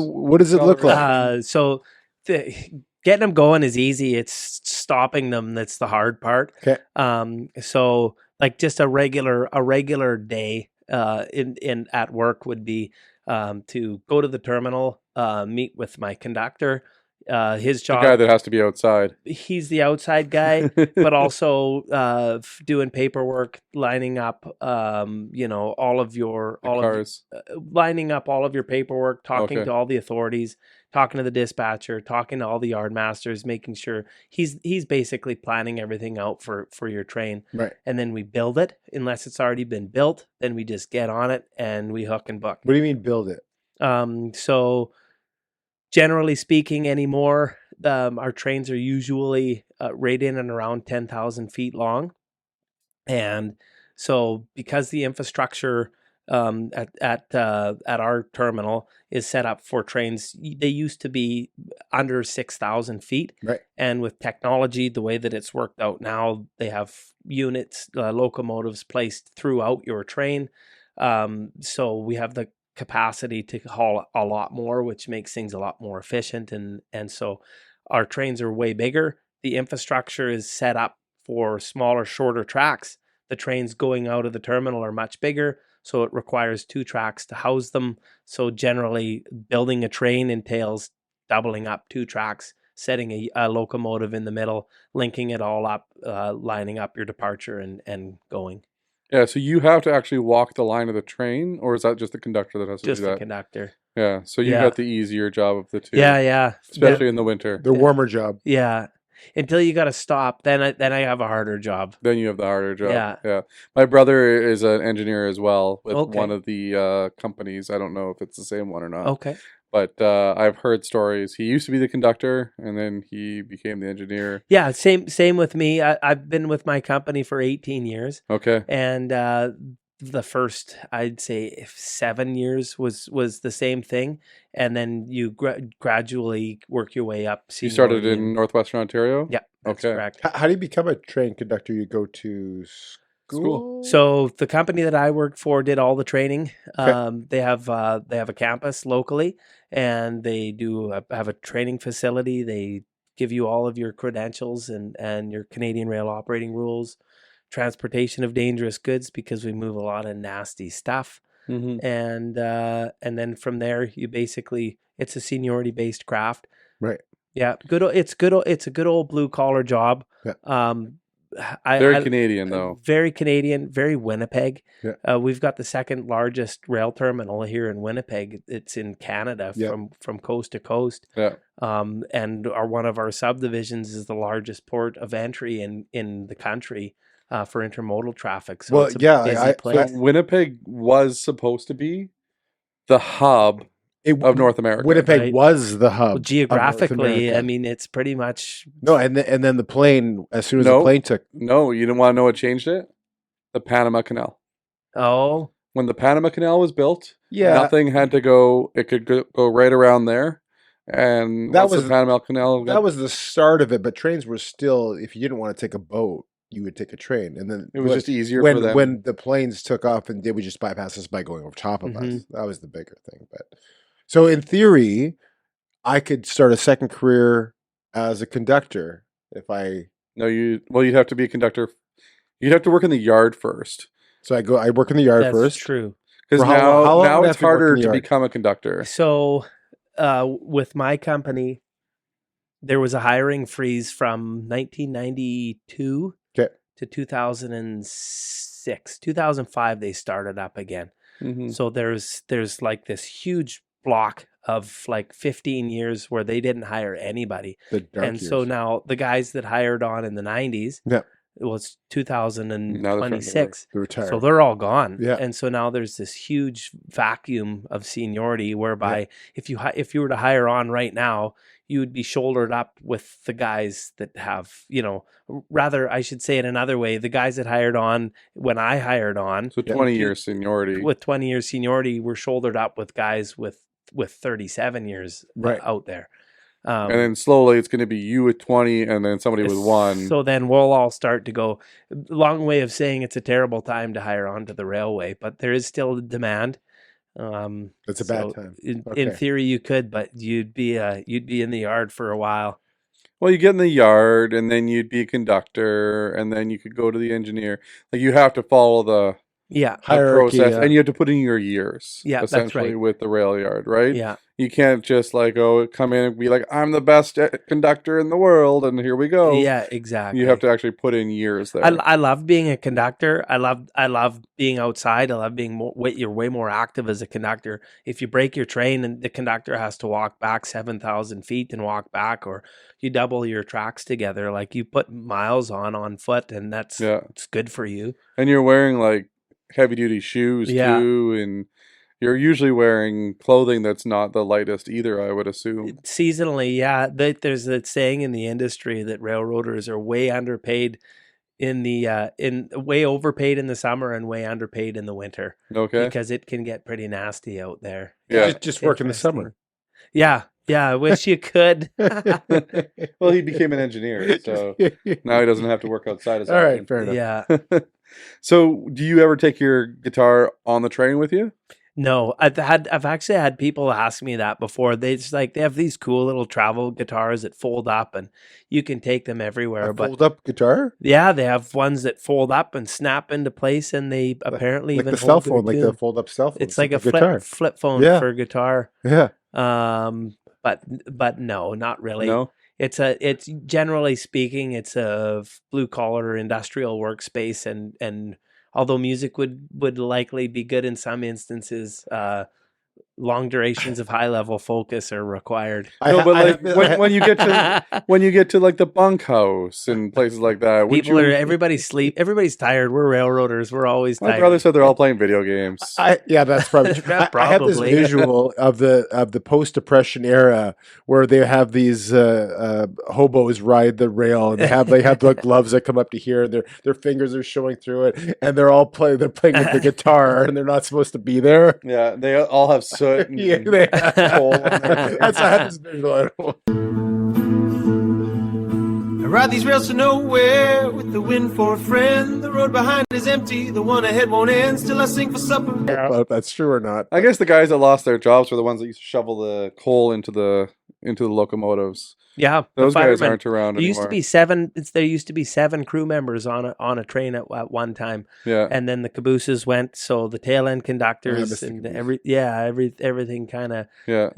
look like? So getting them going is easy. It's stopping them that's the hard part. Okay. So like just a regular day in at work would be to go to the terminal, meet with my conductor. His job, the guy that has to be outside. He's the outside guy, but also doing paperwork, lining up, lining up all of your paperwork, talking to all the authorities, talking to the dispatcher, talking to all the yard masters, making sure he's basically planning everything out for your train. Right. And then we build it. Unless it's already been built, then we just get on it and we hook and book. What do you mean build it? So generally speaking anymore, our trains are usually right in and around 10,000 feet long. And so because the infrastructure at our terminal is set up for trains, they used to be under 6,000 feet. Right. And with technology, the way that it's worked out now, they have units, locomotives placed throughout your train. So we have the capacity to haul a lot more, which makes things a lot more efficient. And so our trains are way bigger. The infrastructure is set up for smaller, shorter tracks. The trains going out of the terminal are much bigger, so it requires 2 tracks to house them. So generally, building a train entails doubling up 2 tracks, setting a locomotive in the middle, linking it all up, lining up your departure and going. Yeah, so you have to actually walk the line of the train, or is that just the conductor that has to do that? Just the conductor. Yeah, so you got the easier job of the two. Yeah. Especially in the winter. The warmer job. Yeah. Until you got to stop, then I have a harder job. Then you have the harder job. Yeah. My brother is an engineer as well with one of the companies. I don't know if it's the same one or not. Okay. But I've heard stories. He used to be the conductor, and then he became the engineer. Yeah, same with me. I've been with my company for 18 years. Okay. And the first, I'd say 7 years was the same thing. And then you gradually work your way up. You started in Northwestern Ontario? Yeah, that's correct. How do you become a train conductor? You go to school? So the company that I worked for did all the training. Okay. They have a campus locally, and they have a training facility. They give you all of your credentials and your Canadian rail operating rules, transportation of dangerous goods, because we move a lot of nasty stuff. Mm-hmm. And then from there, it's a seniority based craft. Right. Yeah. It's a good old blue collar job. Yeah. Very Canadian, though. Very Canadian, very Winnipeg. Yeah. We've got the second largest rail terminal here in Winnipeg. It's in Canada from coast to coast. Yeah. And one of our subdivisions is the largest port of entry in the country. for intermodal traffic. So Well, it's a yeah, busy I- place. So Winnipeg was supposed to be the hub of North America. Winnipeg Right. was the hub. Well, of North geographically, America. I mean, it's pretty much No, and then the plane. As soon as No. the plane took, No, you didn't want to know what changed it? The Panama Canal. oh When the Panama Canal was built, yeah, nothing had to go. It could go right around there. And That once was- the Panama Canal. that was the start of it. But trains were still. If you didn't want to take a boat, you would take a train, and then It was just easier when for them. when the planes took off, and they would just bypass us by going over top of us. Mhm. That was the bigger thing. But so in theory, I could start a second career as a conductor if I. No, you'd have to be a conductor. You'd have to work in the yard first. So I work in the yard that's first. true. Because For how long now would I it's have to work in harder the to yard? become a conductor. So with my company, there was a hiring freeze from 1992 Okay. to 2006. 2005 they started up again. Mhm. So there's like this huge block of like 15 years where they didn't hire anybody. The dark And so years. now the guys that hired on in the 90s, Yeah. it was Now they're starting to 2026. They're retired. So they're all gone. Yeah. And so now there's this huge vacuum of seniority whereby if you were to hire on right now, you would be shouldered up with the guys that have, rather I should say it another way, the guys that hired on when I hired on So 20 years seniority. with 20 years seniority were shouldered up with guys with 37 years Right. out there. And then slowly it's going to be you with 20 and then somebody with 1. So then we'll all start to go. Long way of saying it's a terrible time to hire onto the railway, but there is still demand. It's a bad time. In Okay. theory, you could, but you'd be in the yard for a while. Well, you get in the yard and then you'd be a conductor and then you could go to the engineer. Like you have to follow the Yeah, Hierarchy, process yeah. and you have to put in your years. Yeah, that's essentially right. with the rail yard, right? yeah, You can't just like come in and be like, I'm the best conductor in the world and here we go. yeah, exactly. You have to actually put in years there. I love being a conductor. I love being outside. I love being you're way more active as a conductor. If you break your train and the conductor has to walk back 7,000 feet and walk back, or you double your tracks together, like you put miles on foot, and it's good for you. And you're wearing like heavy duty shoes Yeah. too, and you're usually wearing clothing that's not the lightest either, I would assume. Seasonally, yeah. There's that saying in the industry that railroaders are way underpaid way overpaid in the summer and way underpaid in the winter Okay. because it can get pretty nasty out there. Yeah. Just work in the summer. Yeah. I wish you could. Well, he became an engineer, so now he doesn't have to work outside as All right, often. fair enough. Yeah. So, do you ever take your guitar on the train with you? No, I've actually had people ask me that before. They have these cool little travel guitars that fold up and you can take them everywhere. A But fold-up guitar, yeah, they have ones that fold up and snap into place, and they apparently like even the cell hold their phone, like the tune. fold-up cell phone. It's like a guitar. flip phone Yeah. for guitar. Yeah, But no, not really. No. It's generally speaking, it's a blue collar industrial workspace, and although music would likely be good in some instances, long durations of high level focus are required. No, but like when you get to like the bunkhouse and places like that, Everybody's tired. We're railroaders. We're always My tired. brother said they're all playing video games. that's probably true. I have this Probably. visual of the post-depression era where they have these hobos ride the rail, and they have the gloves that come up to here, and their fingers are showing through it, and they're playing with the guitar, and they're not supposed to be there. Yeah, they all have soot. And Yeah, they have coal on their That's I have this visual. I ride these rails to nowhere with the wind for a friend. The road behind is empty, the one ahead won't end. Still I sing for supper. If that's true or not. I guess the guys that lost their jobs were the ones that used to shovel the coal into the locomotives. Yeah, Those the guys firemen. aren't around There used to anymore. be seven. There used to be 7 crew members on a train at one time, Yeah. and then the cabooses went. So the tail end conductors missed the and caboose. everything kind of Yeah.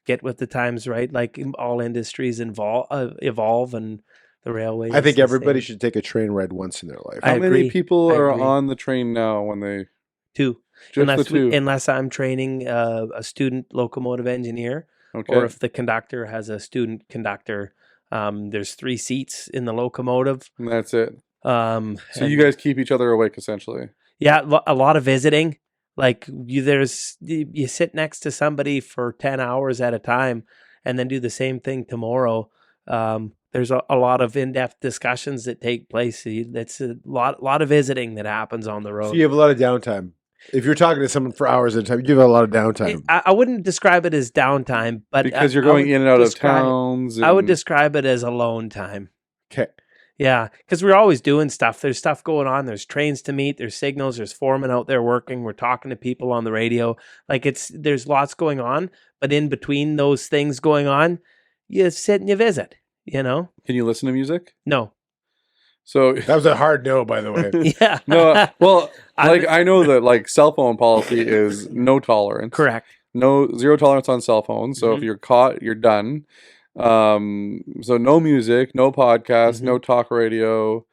get with the times, right? Like all industries evolve, and the railway. I is think the everybody same. should take a train ride once in their life. I How many agree. people I are agree. on the train now when they Two. just the two? Unless I'm training a student locomotive engineer, Okay. or if the conductor has a student conductor. There's 3 seats in the locomotive. And that's it. So you guys keep each other awake essentially. Yeah, a lot of visiting. Like you sit next to somebody for 10 hours at a time and then do the same thing tomorrow. There's a lot of in-depth discussions that take place. It's a lot of visiting that happens on the road. So you have a lot of downtime. If you're talking to someone for hours at a time, you have a lot of downtime. I wouldn't describe it as downtime, but Because you're going in and out of towns. I would describe it as alone time. Okay. Yeah, because we're always doing stuff. There's stuff going on. There's trains to meet. There's signals. There's foremen out there working. We're talking to people on the radio. Like there's lots going on. But in between those things going on, you sit and you visit. You know? Can you listen to music? No. So that was a hard no, by the way. Yeah. No. Well, like I know that like cell phone policy is no tolerance. Correct. Zero tolerance on cell phones. So if you're caught, you're done. So no music, no podcast, no talk radio.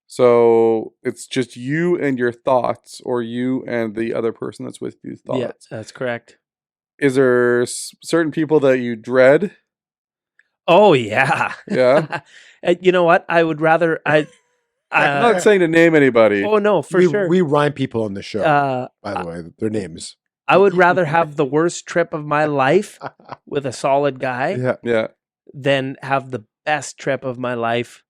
So it's just you and your thoughts, or you and the other person that's with you thoughts. Yeah, that's correct. Is there certain people that you dread? Oh yeah. Yeah. You know what? I would rather I'm not saying to name anybody. Oh no, for sure. We rhyme people on the show. By the way, their names. I would rather have the worst trip of my life with a solid guy. Yeah. Than have the best trip of my life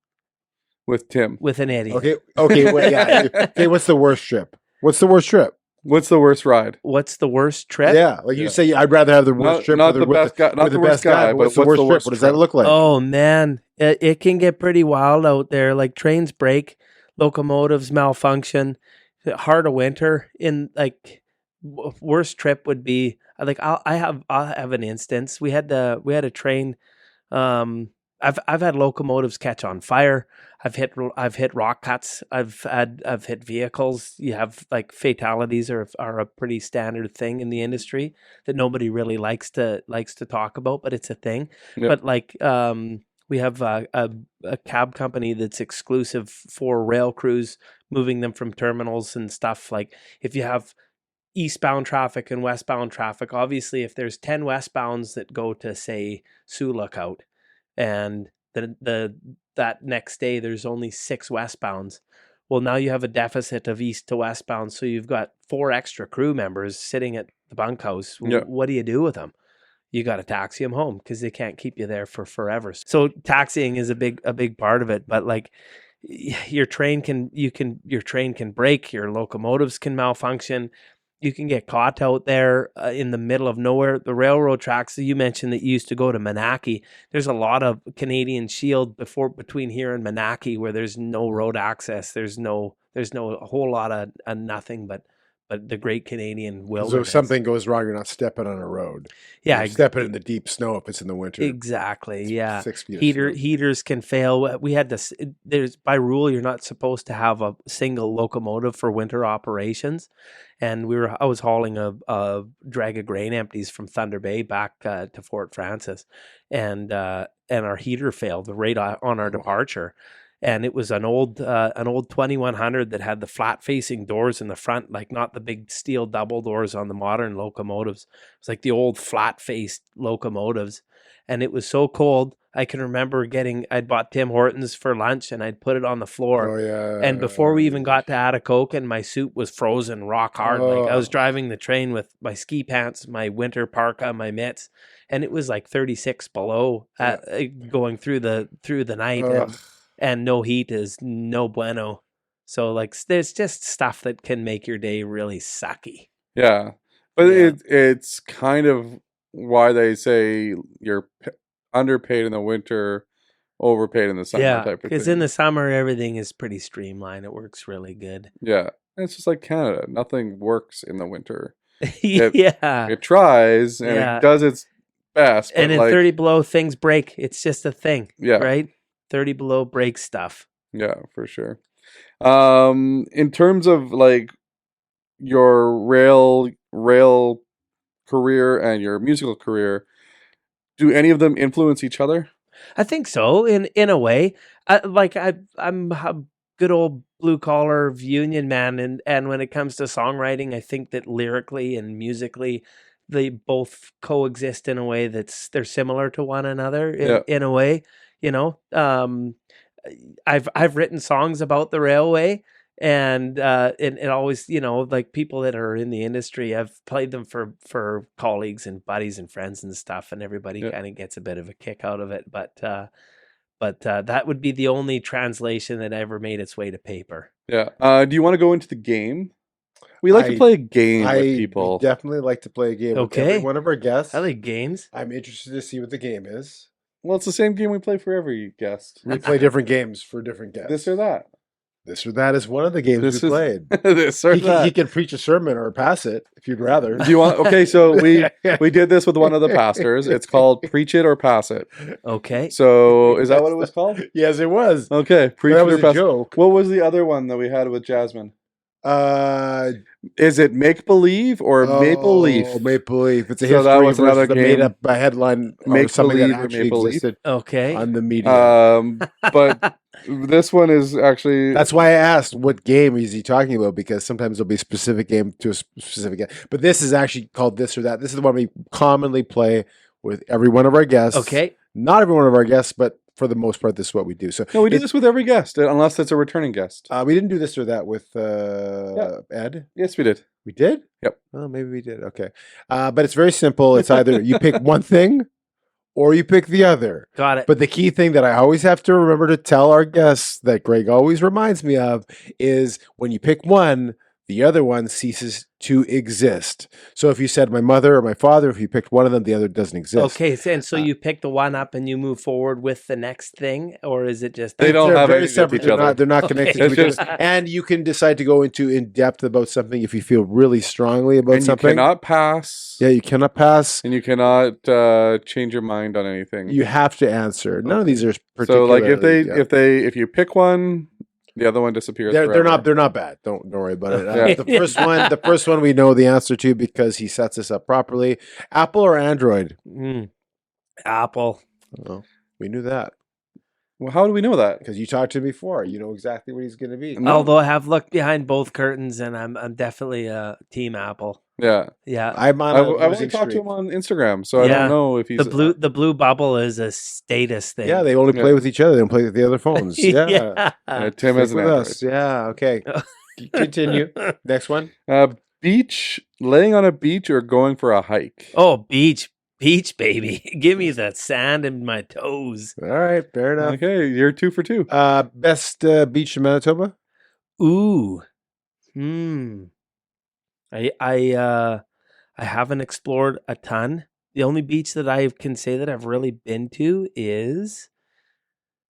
with Tim. With an idiot. Okay, wait, yeah. Okay, what's the worst trip? What's the worst trip? What's the worst ride? What's the worst trip? Yeah, like you say, I'd rather have the worst trip. Not the best guy. Not the worst guy. But what's the worst trip? What does that look like? Oh man, it can get pretty wild out there. Like trains break, locomotives malfunction, heart of winter. In like worst trip would be like I'll have an instance. We had a train. I've had locomotives catch on fire. I've hit rock cuts. I've hit vehicles. You have like fatalities are a pretty standard thing in the industry that nobody really likes to talk about, but it's a thing. Yep. But like we have a cab company that's exclusive for rail crews, moving them from terminals and stuff. Like if you have eastbound traffic and westbound traffic, obviously if there's 10 westbounds that go to say Sioux Lookout and that next day there's only 6 westbounds, well now you have a deficit of east to westbound, so you've got 4 extra crew members sitting at the bunkhouse. Yeah. What do you do with them? You got to taxi them home because they can't keep you there for forever. So taxiing is a big part of it, but like your train can break, your locomotives can malfunction. You can get caught out there in the middle of nowhere. The railroad tracks that you mentioned that you used to go to Manaki. There's a lot of Canadian Shield between here and Manaki where there's no road access. There's no a whole lot of nothing but the Great Canadian Wilderness. So if something goes wrong, you're not stepping on a road. Yeah, you're stepping in the deep snow if it's in the winter. Exactly. Yeah, 6 feet heaters can fail. We had this. There's by rule you're not supposed to have a single locomotive for winter operations, and I was hauling a drag of grain empties from Thunder Bay back to Fort Francis, and our heater failed right on our departure. And it was an old 2100 that had the flat facing doors in the front, like not the big steel double doors on the modern locomotives. It was like the old flat faced locomotives. And it was so cold. I can remember I'd bought Tim Hortons for lunch and I'd put it on the floor. Oh, yeah. And before we even got to Atikokan, my suit was frozen rock hard. Oh. Like I was driving the train with my ski pants, my winter parka, my mitts. And it was like 36 below going through the night. And no heat is no bueno. So like there's just stuff that can make your day really sucky. Yeah. But it's kind of why they say you're underpaid in the winter, overpaid in the summer type of thing. Because in the summer, everything is pretty streamlined. It works really good. Yeah. And it's just like Canada. Nothing works in the winter. It tries and it does its best. And in 30 below, things break. It's just a thing. Yeah. Right? 30 below break stuff. Yeah, for sure. In terms of like your rail career and your musical career, do any of them influence each other? I think so, in a way. I'm a good old blue collar union man, and when it comes to songwriting, I think that lyrically and musically, they both coexist in a way they're similar to one another in a way. You know, I've written songs about the railway, and it always, like people that are in the industry, I've played them for colleagues and buddies and friends and stuff, and everybody Yeah. kind of gets a bit of a kick out of it. But that would be the only translation that ever made its way to paper. Yeah. Do you want to go into the game? We like to play a game with people. Definitely like to play a game with every one of our guests. I like games. I'm interested to see what the game is. Well, it's the same game we play for every guest. We play different games for different guests. This or that. This or that is one of the games we played. This or that. He can preach a sermon or pass it if you'd rather. Do you want? Okay, so we did this with one of the pastors. It's called Preach It or Pass It. Okay. So is that what it was called? Yes, it was. Okay, Preach That It was or a Pass joke. It. What was the other one that we had with Jasmine? Is it Make Believe or Maple Leaf? Maple Leaf. It's a So history that was versus another the game. made up headline or Make something Believe that or actually Maple Leaf? existed Okay. on the media. But this one is actually That's why I asked what game is he talking about, because sometimes there'll be a specific game to a specific game. But this is actually called This or That. This is the one we commonly play with every one of our guests. Okay. Not every one of our guests, but for the most part, this is what we do. So no, we do this with every guest, unless it's a returning guest. we didn't do This or That with Ed. Yes, we did. We did? Yep. Well, maybe we did. Okay. But it's very simple. It's either you pick one thing or you pick the other. Got it. But the key thing that I always have to remember to tell our guests that Greg always reminds me of is when you pick one, the other one ceases to exist. So if you said my mother or my father, if you picked one of them, the other doesn't exist. Okay, and so you pick the one up and you move forward with the next thing, or is it just They don't They're have very anything separate. with each other. They're not connected It's to each just- other. And you can decide to go into in depth about something if you feel really strongly about And something. you cannot pass. Yeah, you cannot pass. And you cannot change your mind on anything. You have to answer. None of these are so particularly. like if you pick one, the other one disappears. they're forever. not bad. Don't worry about it. Yeah. The first one we know the answer to because he sets us up properly. Apple or Android? Apple? Oh, we knew that Well, how do we know that? because you talked to him before. You know exactly what he's going to be. No. Although I have looked behind both curtains, and I'm definitely Team Apple. Yeah, Yeah. I'm on I've a only losing talked to streak. him on Instagram, so I Yeah. don't know if he's The blue bubble is a status thing. Yeah, they only play with each other. They don't play with the other phones. Yeah, Tim Stick has an with Android. us. Yeah, okay. Continue. Next one. Beach, laying on a beach or going for a hike. Oh, beach, baby. Give me that sand in my toes. All right, fair enough. Okay, you're 2 for 2. Best beach in Manitoba? Ooh. I haven't explored a ton. The only beach that I can say that I've really been to is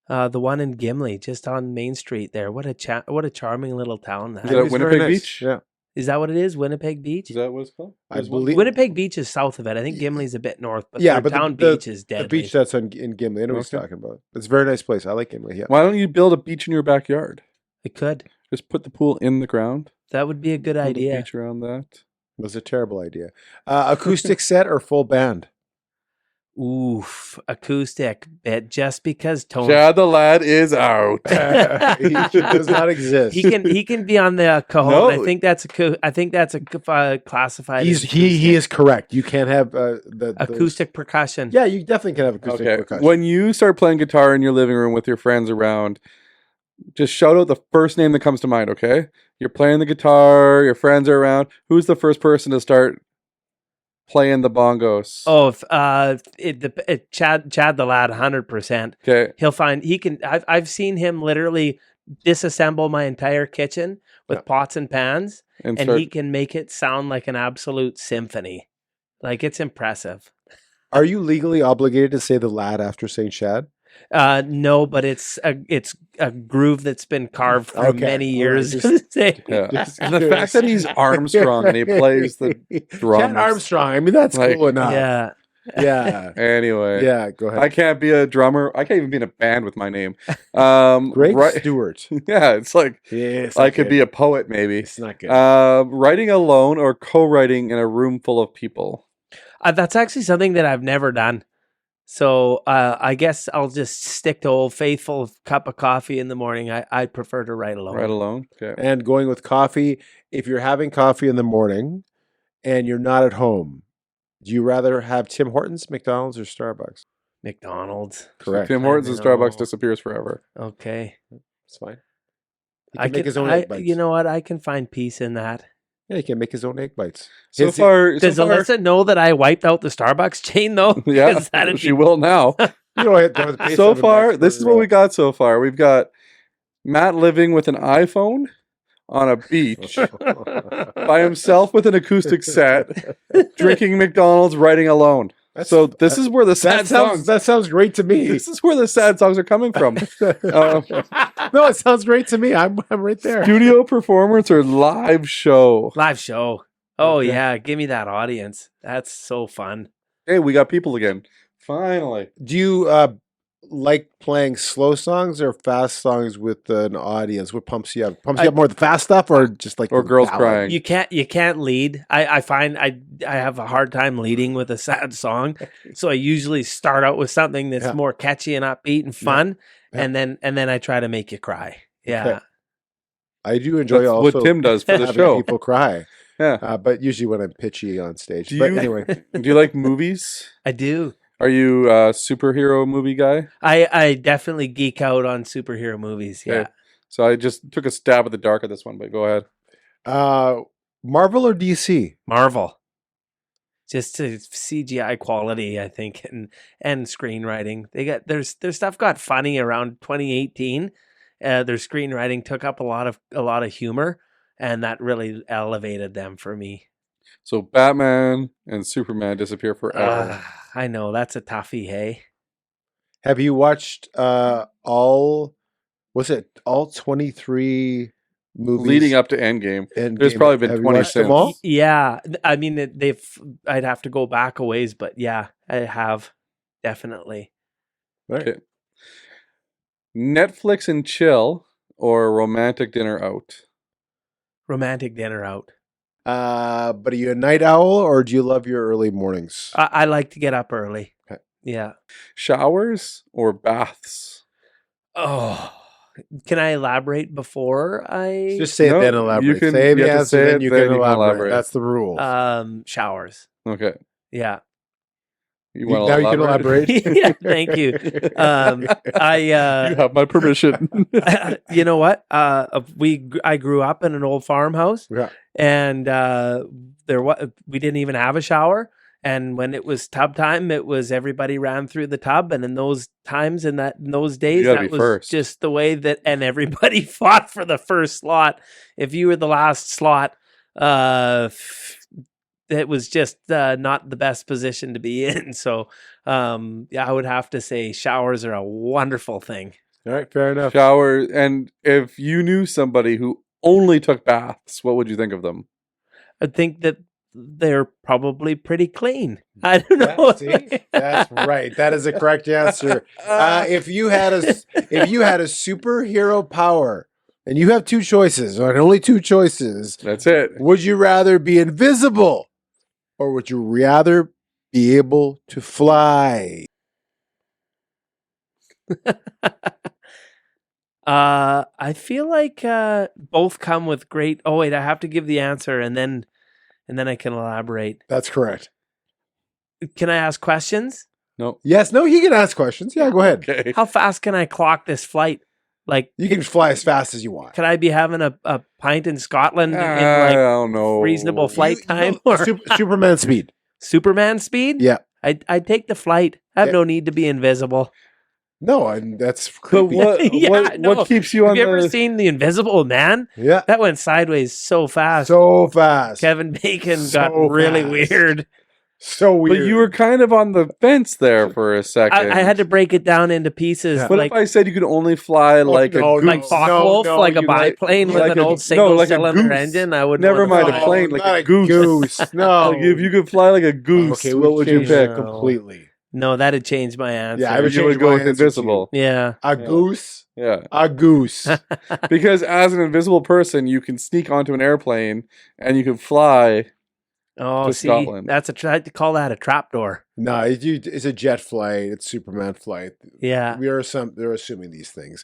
the one in Gimli, just on Main Street there. What a charming little town that Is that is. Winnipeg Beach? Yeah. Is that what it is? Winnipeg Beach? Is that what it's called? I believe Winnipeg Beach is south of it. I think Gimli's a bit north, but Yeah, their but town the beach is deadly. the beach that's in Gimli. I know what he's Okay. talking about. It's a very nice place. I like Gimli. Yeah. Why don't you build a beach in your backyard? It could. Just put the pool in the ground. That would be a good Build a idea. beach around that. It was a terrible idea. Acoustic set or full band? Oof, acoustic bit just because Tony Chad the lad is out. He does not exist. he can be on the cajon. No. I think that's classified. He as is correct. You can't have the acoustic percussion. Yeah, you definitely can have acoustic Okay. percussion. When you start playing guitar in your living room with your friends around, just shout out the first name that comes to mind, okay? You're playing the guitar, your friends are around. Who's the first person to start playing the bongos? Oh, Chad the lad, 100%. Okay. He can. I've seen him literally disassemble my entire kitchen with pots and pans, and start, he can make it sound like an absolute symphony. Like, it's impressive. Are you legally obligated to say the lad after saying Chad? No, but it's a groove that's been carved for Okay. many years. All right, yeah. And the fact that he's Armstrong and he plays the drums. Chad Armstrong. I mean, that's Like, cool enough. Yeah. Yeah. Anyway. Yeah. Go ahead. I can't be a drummer. I can't even be in a band with my name. Greg right- Stewart. Yeah, it's like Yeah, I could be a poet maybe. It's not good. Writing alone or co-writing in a room full of people. That's actually something that I've never done. So I guess I'll just stick to Old Faithful, cup of coffee in the morning. I prefer to write alone. Right alone. Okay. And going with coffee, if you're having coffee in the morning and you're not at home, do you rather have Tim Hortons, McDonald's, or Starbucks? McDonald's. Correct. Tim Hortons and I Starbucks know. disappears forever. Okay. It's fine. He can make his own egg bites. You know what? I can find peace in that. Yeah, he can make his own egg bites. So far, Does Alyssa know that I wiped out the Starbucks chain though? yeah, 'Cause that'd she be- will now. You don't have to pay So $7 far, this for, is what we got so far. We've got Matt living with an iPhone on a beach by himself with an acoustic set, drinking McDonald's, writing alone. So this is where the sad songs. That sounds great to me. This is where the sad songs are coming from. No, it sounds great to me. I'm right there. Studio performance or live show? Live show. Oh Okay. yeah, give me that audience. That's so fun. Hey, we got people again. Finally. Do you like playing slow songs or fast songs with an audience? What pumps you up? Pumps you up more the fast stuff or just like Or the girls ballad? crying? You can't lead. I find I have a hard time leading with a sad song. So I usually start out with something that's Yeah. more catchy and upbeat and fun, Yeah. and then I try to make you cry. Yeah. Okay. I do enjoy That's also what Tim does for the having show. people cry. Yeah. But usually when I'm pitchy on stage. Do But you- anyway, Do you like movies? I do. Are you a superhero movie guy? I definitely geek out on superhero movies. Yeah. Okay. So I just took a stab at the dark at this one, but go ahead. Marvel or DC? Marvel. Just to CGI quality, I think, and screenwriting. They got their stuff got funny around 2018. Their screenwriting took up a lot of humor, and that really elevated them for me. So Batman and Superman disappear forever. I know that's a toughie. Hey, Have you watched all 23 movies Leading up to Endgame. Endgame? there's probably been Have you 20 watched them since. all? yeah. I mean, I'd have to go back a ways, but yeah, I have definitely. Right. Okay. Netflix and chill or romantic dinner out? Romantic dinner out. But are you a night owl or do you love your early mornings? I like to get up early. Okay. Yeah. Showers or baths? Oh, can I elaborate before I? Just say No, it then you elaborate. can- Say you the have to answer, say then it, you then can you can elaborate. elaborate. That's the rule. Showers. Okay. Yeah. You want to Now you can elaborate. Yeah. Thank you. You have my permission. You know what? I grew up in an old farmhouse, Yeah. and we didn't even have a shower. And when it was tub time, it was everybody ran through the tub. And in those times, in those days, gotta that be was first. just the way that, and everybody fought for the first slot. If you were the last slot, it was just not the best position to be in. So, yeah, I would have to say showers are a wonderful thing. All right, fair enough. Shower. And if you knew somebody who only took baths, what would you think of them? I think that they're probably pretty clean. I don't know. See? That's right. That is a correct answer. If you had a superhero power, and you have two choices, or only two choices, That's it. would you rather be invisible, or would you rather be able to fly? I feel like both come with great. Oh wait, I have to give the answer and then I can elaborate. That's correct. Can I ask questions? No. Yes. No. You can ask questions. Yeah. Go ahead. Okay. How fast can I clock this flight? Like, You can fly as fast as you want. could I be having a pint in Scotland in I like don't know. reasonable flight time No, or Superman speed. Superman speed? Yeah. I'd take the flight. I have Yeah. no need to be invisible. No, and that's But creepy. what, Yeah, I know. what keeps you on Have you ever the... seen The Invisible Man? Yeah. That went sideways so fast. So fast. Kevin Bacon So got really fast. weird. So weird. But you were kind of on the fence there for a second. I had to break it down into pieces. Yeah. What Like, if I said you could only fly like no, a no. like goose? Focke-Wulf, No, like a you biplane with like an a- old no, single like a cylinder goose. engine. I would Never mind fly. a plane, like not a goose. No. Like if you could fly like a goose, Okay, what would you changed pick? it completely. No, that'd change my answer. Yeah, I would You would change go my with answer to invisible. Yeah. A goose. Yeah. A goose. Because as an invisible person, you can sneak onto an airplane and you can fly. Oh, To see, Scotland. that's I'd to call that a trapdoor. No, it's a jet flight. It's Superman flight. Yeah. They're assuming these things.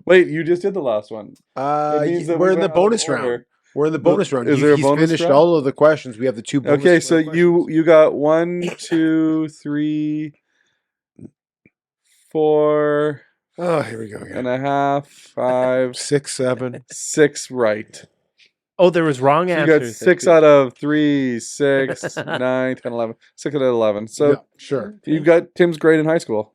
Wait, you just did the last one. It means that We're we in the went out of bonus round. order. We're in the bonus round. Is there a He's bonus finished round? all of the questions. We have the two bonus Okay, so questions. you got 1, 2, 3, 4 Oh, here we go again. and a half, 5, 6, 7. 6 right. Oh, there was wrong So you answers. got 6 out of 3, 6, 9, 10, 11. 6 out of 11. So Yeah, sure. you got Tim's grade in high school.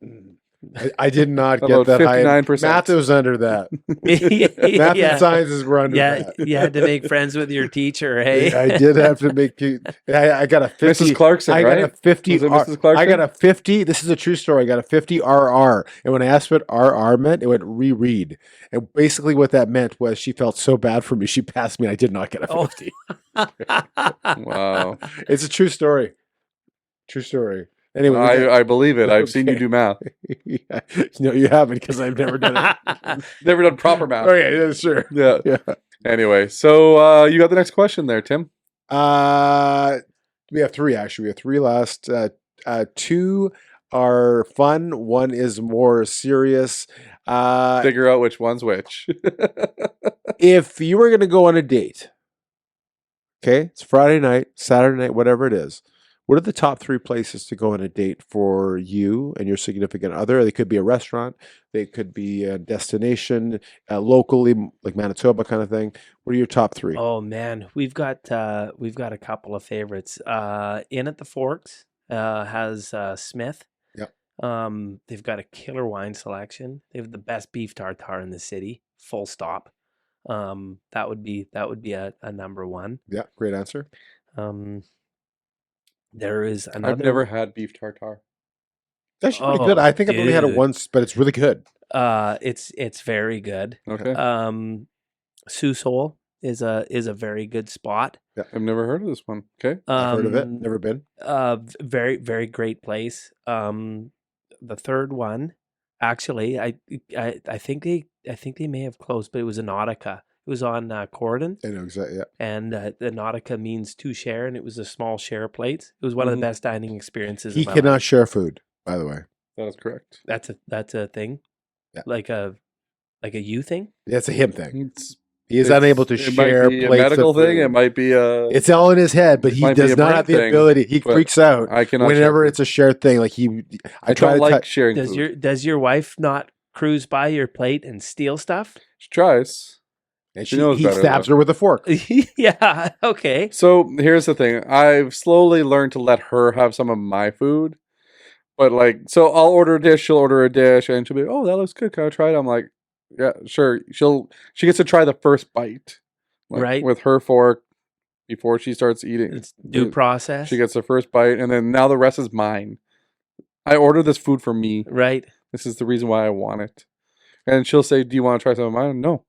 I did not get About that high. 59%. Math was under that. Math and sciences were under that. You had to make friends with your teacher, hey? I did have to make. I got a 50. Mrs. Clarkson, I right? got a 50. Was it Mrs. Clarkson? I got a 50. This is a true story. I got a 50 RR, and when I asked what RR meant, it went reread. And basically, what that meant was she felt so bad for me, she passed me. I did not get a 50. Wow. It's a true story. True story. Anyway, I believe it. I've seen you do math. Yeah. No, you haven't, because I've never done it. Never done proper math. Oh yeah, sure. Yeah. Yeah. Anyway, so you got the next question there, Tim. We have 3 actually. We have 3 last. 2 are fun. 1 is more serious. Figure out which one's which. If you were going to go on a date, okay, it's Friday night, Saturday night, whatever it is. What are the top 3 places to go on a date for you and your significant other? They could be a restaurant. They could be a destination, locally, like Manitoba kind of thing. What are your top 3? Oh man, we've got a couple of favorites. In at the Forks has Smith. Yep. They've got a killer wine selection. They have the best beef tartare in the city. Full stop. That would be a number 1. Yeah, great answer. There is another. I've never had beef tartare. That's actually pretty good. I think I've only had it dude. once, but it's really good. It's very good. Okay. Sioux Soul is a very good spot. I've never heard of this one. Okay. I've heard of it. Never been. Very, very great place. The third one, actually, I think they may have closed, but it was in Nautica. It was on Corridon. I know exactly. Yeah. And the Nautica means to share, and it was a small share plate. It was one of the best dining experiences. He of my cannot life. share food, by the way. That is correct. That's a thing. Yeah. Like a you thing. That's a him thing. It's He is unable to it share might be a plates medical of thing. food. It might be a. It's all in his head, but It he might be does a not brain have the thing, ability. He but freaks out I cannot. whenever share it's a shared thing. Like I don't like sharing Does food. does your wife not cruise by your plate and steal stuff? She tries. and she knows he better, stabs though. her with a fork. Yeah. Okay. So here's the thing. I've slowly learned to let her have some of my food. But so I'll order a dish, she'll order a dish, and she'll be, oh, that looks good. Can I try it? I'm like, yeah, sure. She gets to try the first bite. Right. With her fork before she starts eating. It's due process. She gets the first bite, and then now the rest is mine. I ordered this food for me. Right. This is the reason why I want it. And she'll say, do you want to try some of mine? No.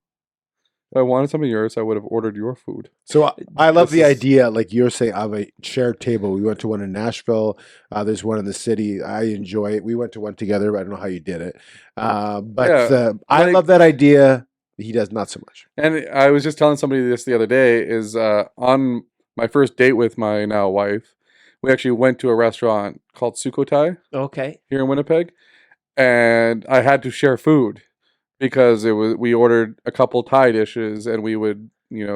If I wanted some of yours, I would have ordered your food. So I love This the is- idea, like you're saying, of a shared table. We went to one in Nashville. There's one in the city. I enjoy it. We went to one together, but I don't know how you did it. But Yeah, I love that idea. He does not so much. And I was just telling somebody this the other day, is on my first date with my now wife, we actually went to a restaurant called Sukhothai Okay. here in Winnipeg. And I had to share food because we ordered a couple Thai dishes and we would,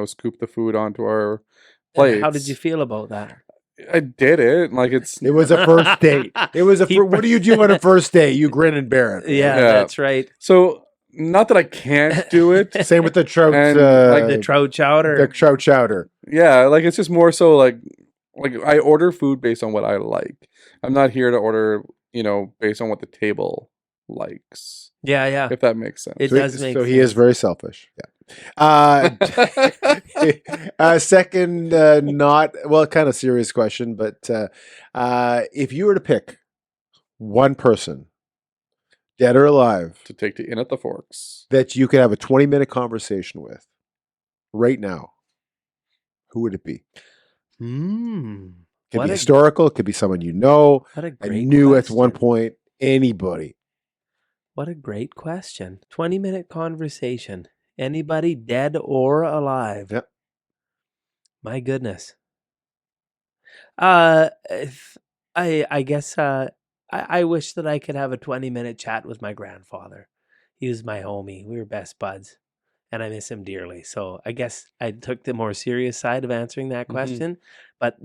scoop the food onto our And plates. how did you feel about that? I did it. It was a first date. It was what do you do on a first date? You grin and bear it. Yeah, Yeah. that's right. So not that I can't do it. Same with the trout. And, Like the trout chowder. the trout chowder. Yeah, it's just more so like I order food based on what I like. I'm not here to order, based on what the table likes. Yeah. If that makes sense. It does make So sense. he is very selfish. Yeah. Second, kind of serious question, but if you were to pick one person, dead or alive, To take to In at the Forks. that you could have a 20-minute conversation with right now, who would it be? Could What be a- historical. It could be someone you know. What a I great knew question. at one point anybody. What a great question. 20-minute conversation. Anybody dead or alive? Yep. My goodness. I guess I wish that I could have a 20-minute chat with my grandfather. He was my homie. We were best buds, and I miss him dearly. So I guess I took the more serious side of answering that question. but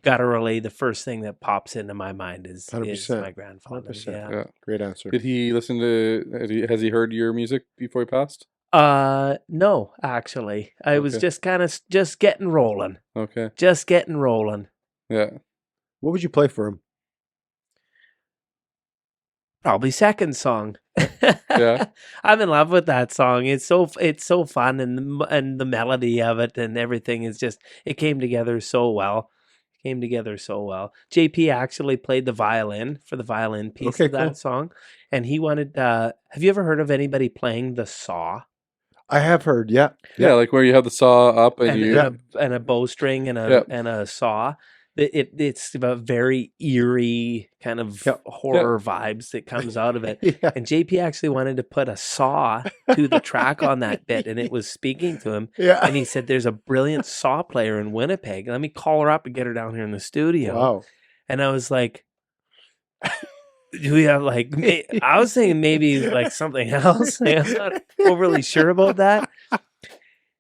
gotta relay the first thing that pops into my mind is 100%. my grandfather. 100%. Yeah. Yeah. Great answer. Did he listen to? Has he heard your music before he passed? No, actually, I was Okay. just kind of just getting rolling, Okay. just getting rolling. Yeah. What would you play for him? Probably second song. Yeah. I'm in love with that song. It's so fun, and the melody of it and everything is just, it came together so well. JP actually played the violin for the violin piece Okay, of that cool. song, and he wanted. Have you ever heard of anybody playing the saw? I have heard. Yeah. Yeah, like where you have the saw up and you. And a bowstring and a Yep. and a saw. It's a very eerie kind of horror vibes that comes out of it. Yeah. And JP actually wanted to put a saw to the track on that bit, and it was speaking to him. Yeah. And he said, "There's a brilliant saw player in Winnipeg. Let me call her up and get her down here in the studio." Wow. And I was like, "Do we have like?" I was thinking maybe like something else. Like, I'm not overly sure about that.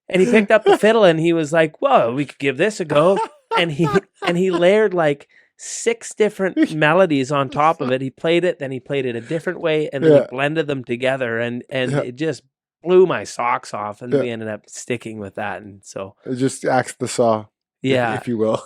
And he picked up the fiddle and he was like, "Well, we could give this a go." And he layered like 6 different melodies on top of it. He played it, then he played it a different way, and then he blended them together, and it just blew my socks off. And we ended up sticking with that. And so It just acts the saw. yeah, If you will.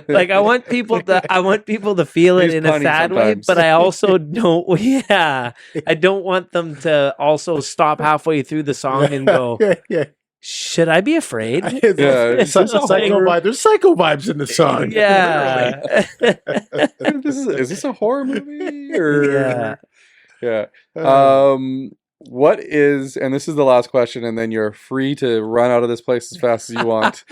like I want people to feel it He's in a punny sad way, sometimes. but I also don't. Yeah, I don't want them to also stop halfway through the song and go, yeah. "Should I be afraid?" It's just a psycho horror- vibe. There's psycho vibes in the song. Yeah. Is this a horror movie or? Yeah. Yeah. What is, and this is the last question, and then you're free to run out of this place as fast as you want,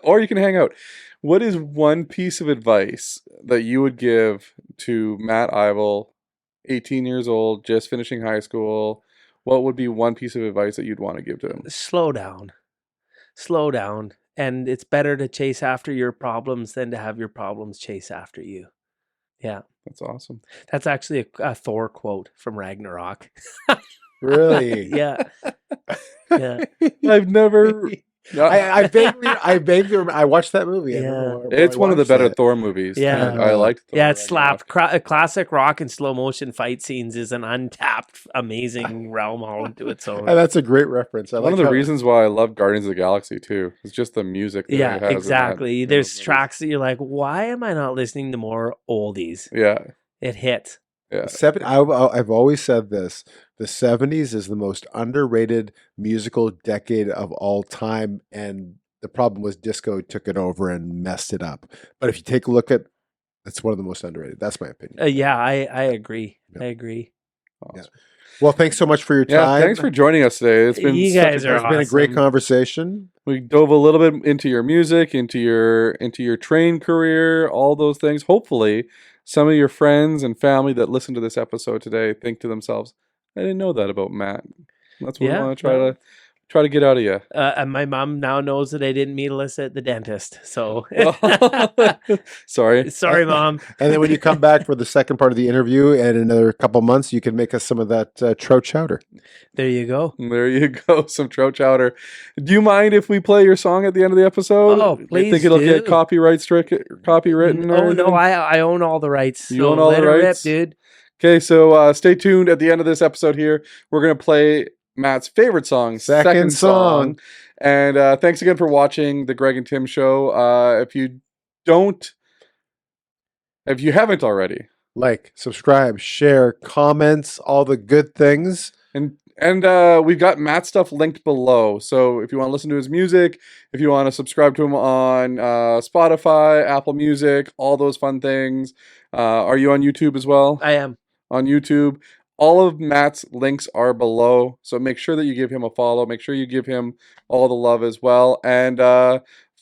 or you can hang out. What is one piece of advice that you would give to Matt Ivel, 18 years old, just finishing high school? What would be one piece of advice that you'd want to give to him? Slow down. And it's better to chase after your problems than to have your problems chase after you. Yeah. That's awesome. That's actually a Thor quote from Ragnarok. Really? Yeah. Yeah. I've never. I vaguely remember. I watched that movie. I Yeah. remember It's I one of the watched better that. Thor movies. Yeah. I liked Thor Yeah, it slapped. Ragnarok. Classic rock and slow motion fight scenes is an untapped, amazing realm all into its own. And that's a great reference. I One like of the how- reasons why I love Guardians of the Galaxy too is just the music. That it Yeah, has in that, exactly. There's those movies. tracks that you're like, why am I not listening to more oldies? Yeah, It hits. yeah. I've always said this. The 70s is the most underrated musical decade of all time, and the problem was disco took it over and messed it up. But if you take a look at, it's one of the most underrated. That's my opinion. Yeah, I agree. Yeah. I agree. Awesome. Well, thanks so much for your Yeah, time. thanks for joining us today. It's been You such guys are It's been a great awesome. conversation. We dove a little bit into your music, into your train career, all those things. Hopefully, some of your friends and family that listen to this episode today think to themselves, "I didn't know that about Matt." That's what we Yeah, want to try to get out of you. And my mom now knows that I didn't meet Alyssa at the dentist. So Sorry. sorry, Mom. And then when you come back for the second part of the interview in another couple months, you can make us some of that trout chowder. There you go. There you go, some trout chowder. Do you mind if we play your song at the end of the episode? Oh, I please think it'll get do. copywritten. or Oh no, anything? I own all the rights. You so own all let the her rights? rip, dude. Okay, so stay tuned at the end of this episode here. We're going to play Matt's favorite song, Second song. And thanks again for watching the Greg and Tim Show. If you haven't already, Like, subscribe, share, comments, all the good things. and we've got Matt's stuff linked below. So if you want to listen to his music, if you want to subscribe to him on Spotify, Apple Music, all those fun things. Are you on YouTube as well? I am. On YouTube. All of Matt's links are below, so make sure that you give him a follow. Make sure you give him all the love as well, and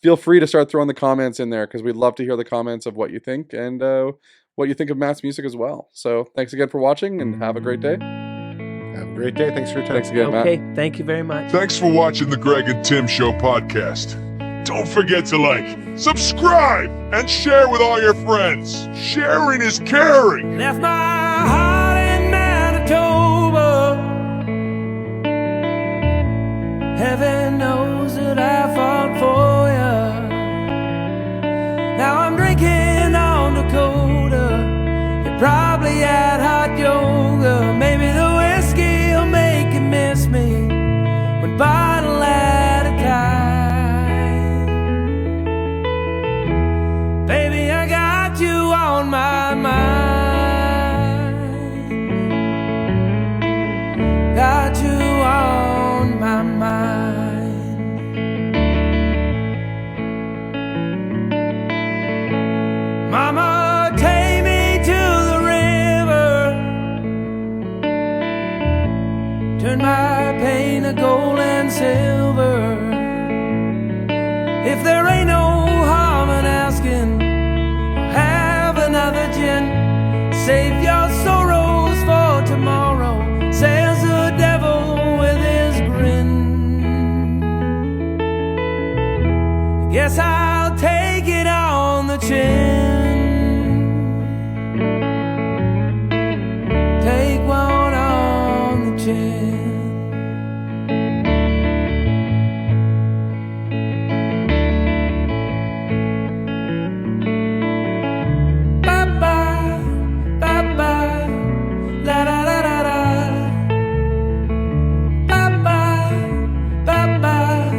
feel free to start throwing the comments in there because we'd love to hear the comments of what you think and what you think of Matt's music as well. So thanks again for watching, and have a great day. Have a great day. Thanks for your time. Thanks again, Matt. Okay, thank you very much. Thanks for watching the Greg and Tim Show podcast. Don't forget to like, subscribe, and share with all your friends. Sharing is caring. Left my heart in Manitoba. Heaven knows that I fought for ya. probably at hot yoga. Maybe the whiskey will make you miss me, one bottle at a time. Baby, I got you on my mind. Got you on my mind. Mama, take me to the river, turn my pain to gold and silver. If there ain't no harm in asking, have another gin. Save your sorrows for tomorrow, says the devil with his grin. Guess I'll take it on the chin. Take one on the chin. Bye-bye, bye-bye, la-da-da-da-da. Bye-bye, bye-bye,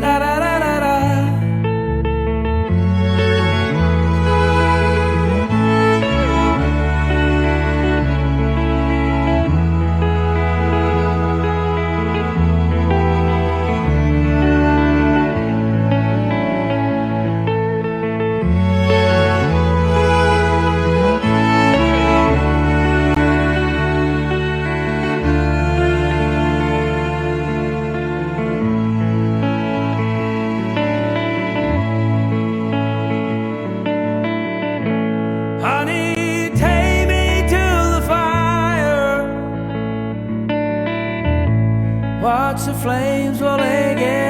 la-da-da-da-da. Honey, take me to the fire. Watch the flames while they get